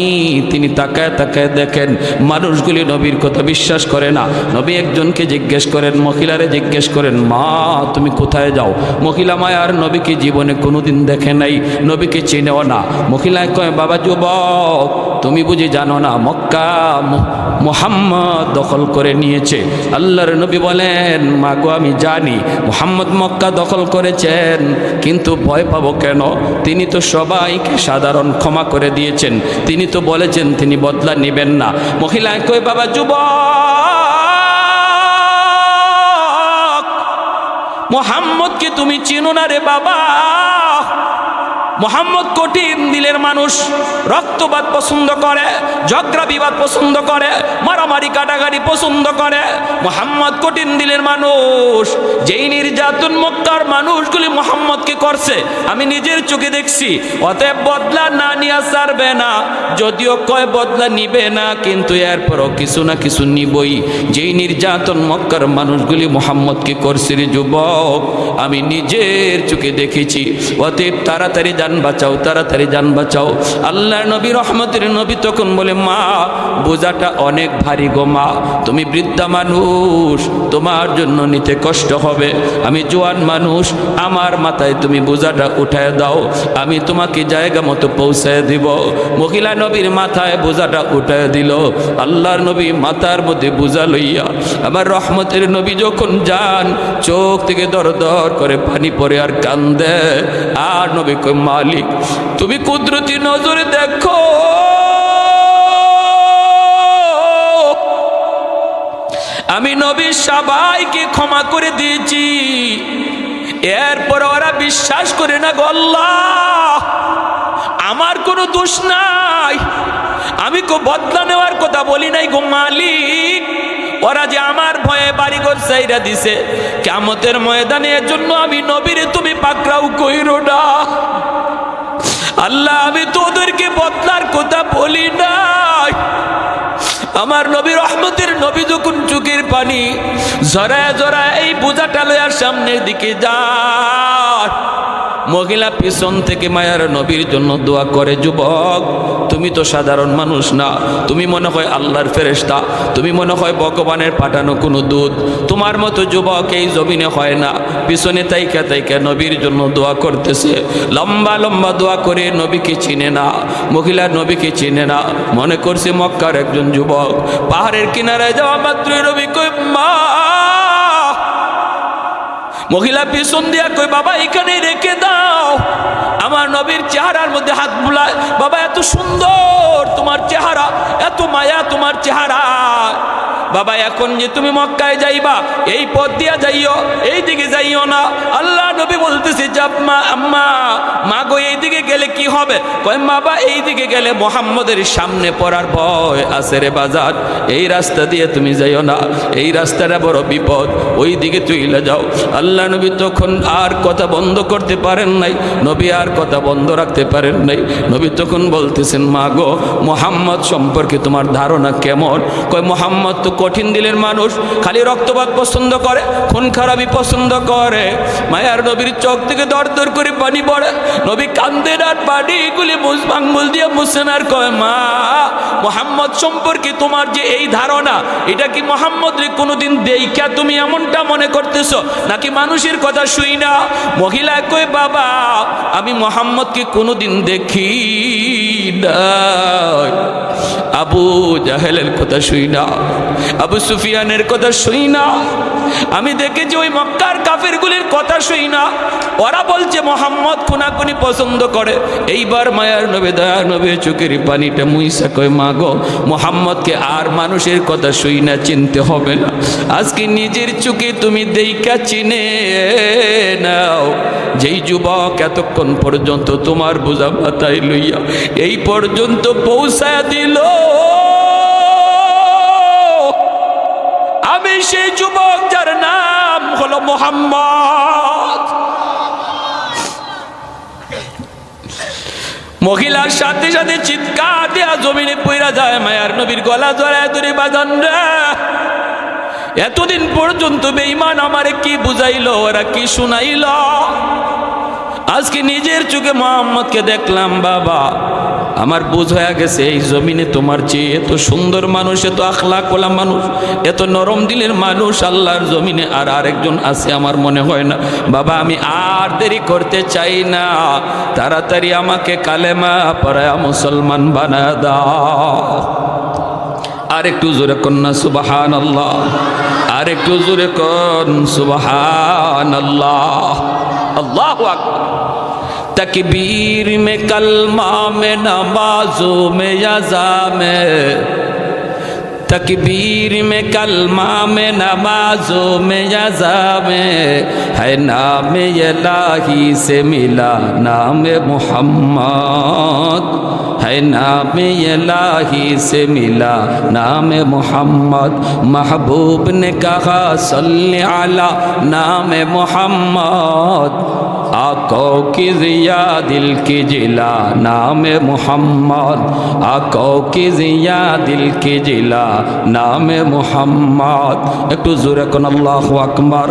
তিনি তাকায় তাকায় দেখেন মানুষগুলি নবীর কথা বিশ্বাস করে না। নবী একজনকে জিজ্ঞেস করেন, মহিলারে জিজ্ঞেস করেন, মা তুমি কোথায় যাও? মহিলা মায়ার নবীকে জীবনে কোনোদিন দেখে নাই, নবীকে চিনেও না। মহিলায় কয়, বাবা যুবক তুমি বুঝি জানো না মক্কা মুহাম্মদ দখল করে নিয়েছে। আল্লাহর নবী বলেন, মা গো আমি জানি মুহাম্মদ মক্কা দখল করেছেন, কিন্তু ভয় পাবো কেন? তিনি তো সবাইকে সাধারণ ক্ষমা করে দিয়েছেন, তিনি তো বলেছেন তিনি বদলা নেবেন না। মহিলায় কয়, বাবা যুবক মুহাম্মদকে তুমি চিনো না রে বাবা। মুহাম্মদ কঠিন দিলের মানুষ, রক্তপাত পছন্দ করে, ঝগড়া বিবাদ পছন্দ করে, মারামারি কাটাকাটি পছন্দ করে। মুহাম্মদ কঠিন দিলের মানুষ। যেই নির্যাতন মক্কার মানুষগুলি মুহাম্মদকে করছে আমি নিজের চোখে দেখছি। অতএব বদলা না নিয়ে ছাড়বে না, যদিও কয় বদলা নিবে না, কিন্তু এরপরও কিছু না কিছু নিবই। যেই নির্যাতন মক্কার মানুষগুলি মুহাম্মদকে করছে রে যুবক, আমি নিজের চোখে দেখেছি। অতএব তাড়াতাড়ি জান বাঁচাও, তাড়াতাড়ি জান বাঁচাও। আল্লাহর নবী রহমতের নবী তখন বলে, মা বোঝাটা অনেক ভারী গো মা, তুমি বৃদ্ধা মানুষ, তোমার জন্য নিতে কষ্ট হবে। আমি জোয়ান মানুষ, আমার মাথায় তুমি বোঝাটা উঠায় দাও, আমি তোমাকে জায়গা মতো পৌঁছায় দিব। মহিলা নবীর মাথায় বোঝাটা উঠায় দিল। আল্লাহর নবী মাথার মধ্যে বোঝা লইয়া আমার রহমতের নবী যখন যান, চোখ থেকে দর দর করে পানি পড়ে আর কান্দে। আর নবী কই, মালিক তুমি কুদরতি নজরে দেখো, আমি নবী সবাইকে ক্ষমা করে দিয়েছি, এরপর ওরা বিশ্বাস করে না গো আল্লাহ, আমার কোনো দোষ নাই, আমি কো বদলা নেওয়ার কথা বলি নাই গো মালিক। ওরা যে আমার ভয়ে বাড়িঘর চাইরা দিছে, কিয়ামতের ময়দানে এর জন্য আমি নবীরে তুমি পাকড়াও কইরো না। আল্লাহ আমি তোদেরকে বদলার কথা বলি নাই। আমার নবী রহমতের নবী যখন চোখের পানি জড়ায় জড়ায় এই বোঝাটা লয়ার সামনের দিকে যায়, মহিলা পিছন থেকে মায়ার নবীর জন্য দোয়া করে। যুবক, তুমি তো সাধারণ মানুষ না, তুমি মনে হয় আল্লাহর ফেরেশতা, তুমি মনে হয় ভগবানের পাঠানো কোনো দূত। তোমার মতো যুবক এই জমিনে হয় না। পিছনে তাইকা তাইকা নবীর জন্য দোয়া করতেছে, লম্বা লম্বা দোয়া করে। নবীকে চিনে না, মহিলা নবীকে চিনে না, মনে করছে মক্কার একজন যুবক। পাহাড়ের কিনারায় যাওয়া মাত্রই নবী কই মা, মহিলা পিছন দিয়া কই বাবা এখানে রেখে দাও। আমার নবীর চেহারার মধ্যে হাত বুলায়, বাবা এত সুন্দর তোমার চেহারা, এত মায়া তোমার চেহারা। বাবা এখন যে তুমি মক্কায় যাইবা, এই পথ দিয়া যাইও, এই দিকে যাইও না। আল্লাহ নবী বলতেছে আম্মা আম্মা মা গো এই দিকে গেলে কি হবে? কয় বাবা এই দিকে গেলে মুহাম্মদের সামনে পড়ার ভয় আছে রে বাজার, এই রাস্তা দিয়ে তুমি যাইও না, এই রাস্তাটা বড় বিপদ, ওই দিকে তুইলে যাও। আল্লাহ নবী তখন আর কথা বন্ধ করতে পারেন নাই, নবী আর কথা বন্ধ রাখতে পারেন নাই। নবী তখন বলতেছেন মা গো মুহাম্মদ সম্পর্কে তোমার ধারণা কেমন? কয় মুহাম্মদ তো কঠিন দিলের মানুষ, খালি রক্তপাত পছন্দ করে, খুন খারাপি পছন্দ করে। মায়ার নবীর চোখ থেকে দর দর করে পানি পড়ে, নবী কান্দেন আর পানিগুলি আঙ্গুল দিয়ে মুছেন আর কয় মা মুহাম্মদ সম্পর্কে তোমার যে এই ধারণা, এটা কি মুহাম্মদ রে কোনোদিন দেইখা তুমি এমনটা মনে করতেছো, নাকি মানুষের কথা শুই না? মহিলা কয় বাবা আমি মুহাম্মদকে কোনোদিন দেখি নাই, আবু জাহেলের কথা শুই না, আবু সুফিয়ানের কথা শুই না, আমি দেখেছি ওই মক্কার কাফিরগুলির কথা শুই না, ওরা বলছে মুহাম্মদ খুনাখুনি পছন্দ করে। এইবার মায়ার নবী দয়ার নবী চোখের পানিটা মুইসা কয় মা গো মুহাম্মদকে আর মানুষের কথা শুই না, চিনতে হবে না, আজকে নিজের চোখে তুমি দেইখা চিনে নাও। যেই যুবক এতক্ষণ পর্যন্ত তোমার বোঝা মাথায় লইয়া এই পর্যন্ত পৌঁছায় দিল, আমি সেই যুবক যার নাম হলো মুহাম্মদ। মহিলার সাথে সাথে চিৎকার দেয়া জমিনে পইরা যায়, মায়ার নবীর গলা জড়ায় ধরে বাজান রে, এতদিন পর্যন্ত বেঈমান আমারে কি বুঝাইলো, ওরা কি শুনাইল, আজকে নিজের চোখে মুহাম্মদকে দেখলাম। বাবা আমার বুঝ হয়ে গেছে এই জমিনে তোমার চেয়ে এত সুন্দর মানুষ, এত আখলাক ওয়ালা মানুষ, এত নরম দিলের মানুষ আল্লাহর জমিনে আর আরেকজন আছে আমার মনে হয় না। বাবা আমি আর দেরি করতে চাই না, তাড়াতাড়ি আমাকে কালেমা পড়ায়া মুসলমান বানা দাও। আর একটু জোরে কন্যা সুবহানাল্লাহ, আর একটু জোরে কন সুবহানাল্লাহ। अल्लाहु अकबर। तकबीर में कलमा में नमाजों में यज़ा में, तकबीर में कलमा में नमाजों में यज़ा में है नाम इलाही से मिला नाम मोहम्मद, है नाम इलाही से मिला नाम मोहम्मद। महबूब ने कहा सल्ले अला नाम मोहम्मद, आकों की जिया दिल की जिला नाम मोहम्मद, आकों की जिया दिल की जिला नाम मोहम्मद। একটু জোরে কোন আল্লাহু আকবার।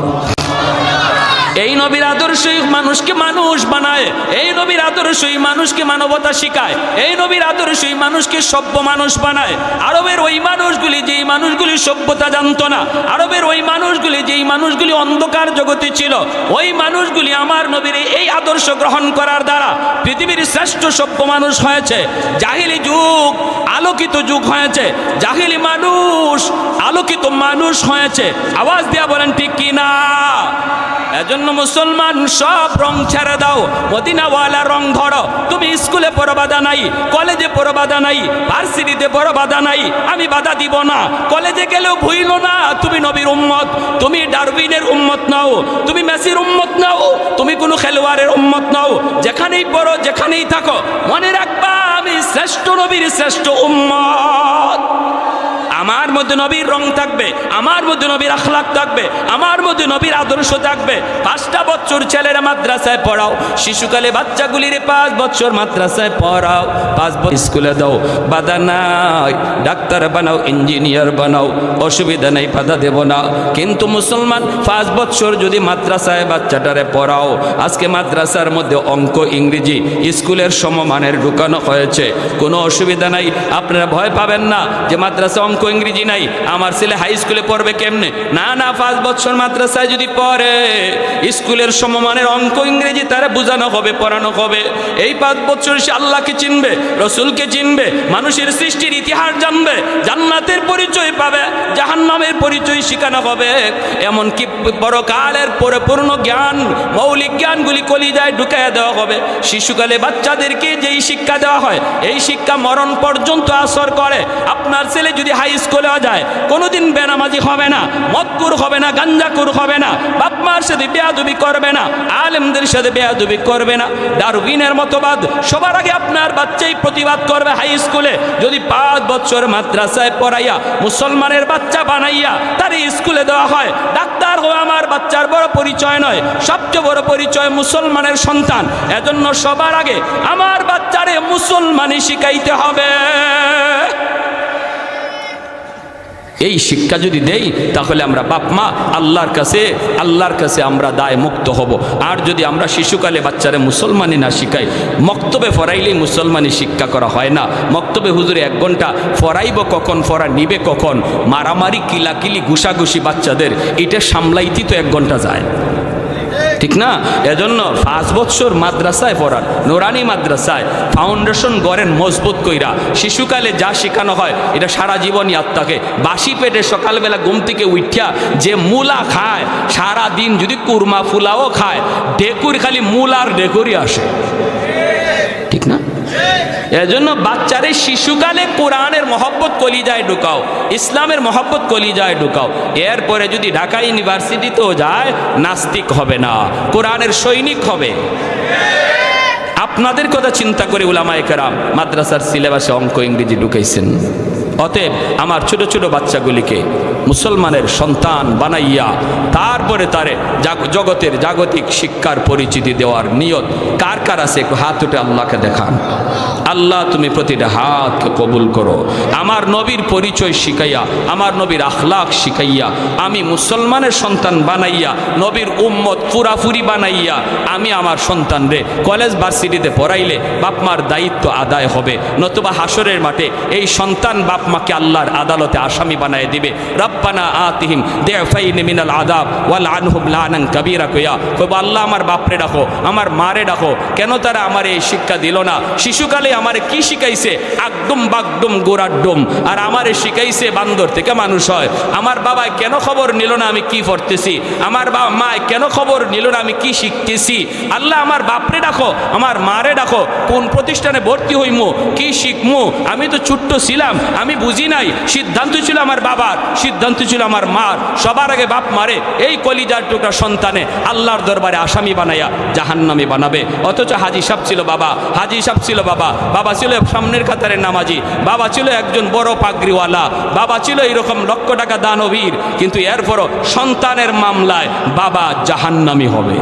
এই নবীর আদর্শই মানুষকে মানুষ বানায়, এই নবীর আদর্শই মানুষকে মানবতা শিখায়, এই নবীর আদর্শই মানুষকে সভ্য মানুষ বানায়। আরবের ওই মানুষগুলি, যেই মানুষগুলি সভ্যতা জানতো না, আরবের ওই মানুষগুলি, যেই মানুষগুলি অন্ধকার জগতে ছিল, ওই মানুষগুলি আমার নবীর এই আদর্শ গ্রহণ করার দ্বারা পৃথিবীর শ্রেষ্ঠ সভ্য মানুষ হয়েছে। জাহিলি যুগ আলোকিত যুগ হয়েছে, জাহিলি মানুষ আলোকিত মানুষ হয়েছে। আওয়াজ দিয়া বলেন ঠিক কি না? এজন্য মুসলমান সব রং ছেড়ে দাও, মদিনাওয়ালা রং ধরো। তুমি স্কুলে পড়ো বাধা নাই, কলেজে পড়ো বাধা নাই, ভার্সিটিতে পড়ো বাধা নাই, আমি বাধা দিব না। কলেজে গেলেও ভুইলো না তুমি নবীর উম্মত, তুমি ডারউইনের উম্মত নাও, তুমি মেসির উম্মত নাও, তুমি কোনো খেলোয়াড়ের উম্মত নাও। যেখানেই পড়ো, যেখানেই থাকো, মনে রাখবা আমি শ্রেষ্ঠ নবীর শ্রেষ্ঠ উম্মত। আমার মধ্যে নবীর রং থাকবে, আমার মধ্যে নবীর আখলাক থাকবে, আমার মধ্যে নবীর আদর্শ থাকবে। 5টা বছর ছেলেরা মাদ্রাসায় পড়াও, শিশুকালে বাচ্চাগুলির 5 বছর মাদ্রাসায় পড়াও, 5 বছর স্কুলে দাও, বাধা নাই। ডাক্তার বানাও, ইঞ্জিনিয়ার বানাও, অসুবিধা নেই, বাধা দেব না। কিন্তু মুসলমান 5 বছর যদি মাদ্রাসায় বাচ্চাটারে পড়াও, আজকে মাদ্রাসার মধ্যে অঙ্ক ইংরেজি স্কুলের সমমানের ঢুকানো হয়েছে, কোনো অসুবিধা নাই, আপনারা ভয় পাবেন না যে মাদ্রাসা অঙ্ক ইংরেজি নাই, আমার ছেলে হাই স্কুলে পড়বে কেমনে। না না, 5 বছর মাদ্রাসায় যদি পড়ে, স্কুলের সমমানের অঙ্ক ইংরেজি তারা বোঝানো হবে, পড়ানো হবে। এই 5 বছর সে আল্লাহকে চিনবে, রসুলকে চিনবে, মানুষের সৃষ্টির ইতিহাস জানবে, জান্নাতের পরিচয় পাবে, জাহান্নামের পরিচয় শেখানো হবে। এমনকি পরকালের পরিপূর্ণ জ্ঞান, মৌলিক জ্ঞানগুলি কলিজায় ঢুকাইয়া দেওয়া হবে। শিশুকালে বাচ্চাদেরকে যেই শিক্ষা দেওয়া হয়, এই শিক্ষা মরণ পর্যন্ত আসর করে। আপনার ছেলে যদি হাই স্কুলেও যায়, কোনোদিন বেনামাজি হবে না, মদকুর হবে না, গাঞ্জাকুর হবে না, বাপ মার সাথে বেয়াদবি করবে না, আলেমদের সাথে বেয়াদবি করবে না। ডারউইনের মতবাদ, সবার আগে আপনার বাচ্চাই প্রতিবাদ করবে হাই স্কুলে। যদি 5 বছর মাদ্রাসায় পড়াইয়া মুসলমানের বাচ্চা বানাইয়া তার স্কুলে দেওয়া হয়, ডাক্তার হওয়া আমার বাচ্চার বড় পরিচয় নয়, সবচেয়ে বড় পরিচয় মুসলমানের সন্তান। এজন্য সবার আগে আমার বাচ্চারে মুসলমানি শিখাইতে হবে। এই শিক্ষা যদি দেই, তাহলে আমরা বাপ মা আল্লাহর কাছে আমরা দায় মুক্ত হব। আর যদি আমরা শিশুকালে বাচ্চারে মুসলমানি না শিখাই, মক্তবে ফরাইলেই মুসলমানি শিক্ষা করা হয় না। মক্তবে হুজুরে 1 ঘন্টা ফরাইব, কখন ফরা নিবে, কখন মারামারি, কিলাকিলি, ঘুষাঘুষি বাচ্চাদের, এটা সামলাইতেই তো 1 ঘন্টা যায়, ঠিক না? এজন্য 5 বছর মাদ্রাসায় পড়ান, নুরানি মাদ্রাসায় ফাউন্ডেশন গড়েন মজবুত কইরা। শিশুকালে যা শেখানো হয় এটা সারা জীবন ইয়াদ থাকে। বাসি পেটে সকালবেলা ঘুম থেকে উঠিয়া যে মূলা খায়, সারা দিন যদি কুরমা ফুলাও খায়, ডেকুর খালি মূলার ডেকুরই আসে, ঠিক না? এজন্য বাচ্চারে শিশুকালে কোরআনের মহব্বত কলিজায় ঢুকাও, ইসলামের মহব্বত কলিজায় ঢুকাও। এরপরে যদি ঢাকা ইউনিভার্সিটিতেও যায়, নাস্তিক হবে না, কোরআনের সৈনিক হবে। আপনাদের কথা চিন্তা করে উলামায়ে কেরাম মাদ্রাসার সিলেবাসে অঙ্ক ইংরেজি ঢুকাইছেন। অতএব আমার ছোট ছোট বাচ্চাগুলিকে মুসলমানের সন্তান বানাইয়া তারপরে তারে জগতের জাগতিক শিক্ষার পরিচিতি দেওয়ার নিয়ত কার কার আছে? একটু হাত উঠে আল্লাহকে দেখান। আল্লাহ, তুমি প্রতিটা হাতকে কবুল করো। আমার নবীর পরিচয় শিখাইয়া, আমার নবীর আখলাক শিখাইয়া, আমি মুসলমানের সন্তান বানাইয়া, নবীর উম্মত পুরাপুরি বানাইয়া, আমি আমার সন্তান রে কলেজ ভার্সিটিতে পড়াইলে বাপমার দায়িত্ব আদায় হবে। নতুবা হাসরের মাঠে এই সন্তান বাপমাকে আল্লাহর আদালতে আসামি বানায় দিবে। রব্বানা আতিহিম দিফাইন মিনাল আযাব ওয়াল আনহুম লানান কাবীরা কইয়া কইব, আল্লাহ আমার বাপরে ডাকো, আমার মারে ডাকো, কেন তারা আমার এই শিক্ষা দিল না? শিশুকালে আমারে কি শিখাইছে? আকদম বাগদম গোড়াড্ডম। আর আমারে শিখাইছে বান্দর থেকে মানুষ হয়। আমার বাবায় কেন খবর নিল না আমি কি পড়তেছি? আমার বাবা মায় কেন খবর নিল না আমি কি শিখতেছি? আল্লাহ আমার বাপরে ডাকো, আমার মারে ডাকো, কোন প্রতিষ্ঠানে ভর্তি হইমু, কি শিখমু? আমি তো ছোট্ট ছিলাম, আমি বুঝি নাই। সিদ্ধান্ত ছিল আমার বাবার, সিদ্ধান্ত ছিল আমার মার। সবার আগে বাপ মারে এই কলিজার টুকরা সন্তানে আল্লাহর দরবারে আসামি বানাইয়া জাহান্নামী বানাবে। অথচ হাজি সাহেব ছিল বাবা, হাজি সাহেব ছিল বাবা, বাবা ছিল সামনের কাতারের নামাজি, বাবা ছিল একজন বড় পাগড়িওয়ালা, বাবা ছিল এরকম লক্ষ টাকা দানবীর, কিন্তু এরপরও সন্তানের মামলায় বাবা জাহান্নামী হবে।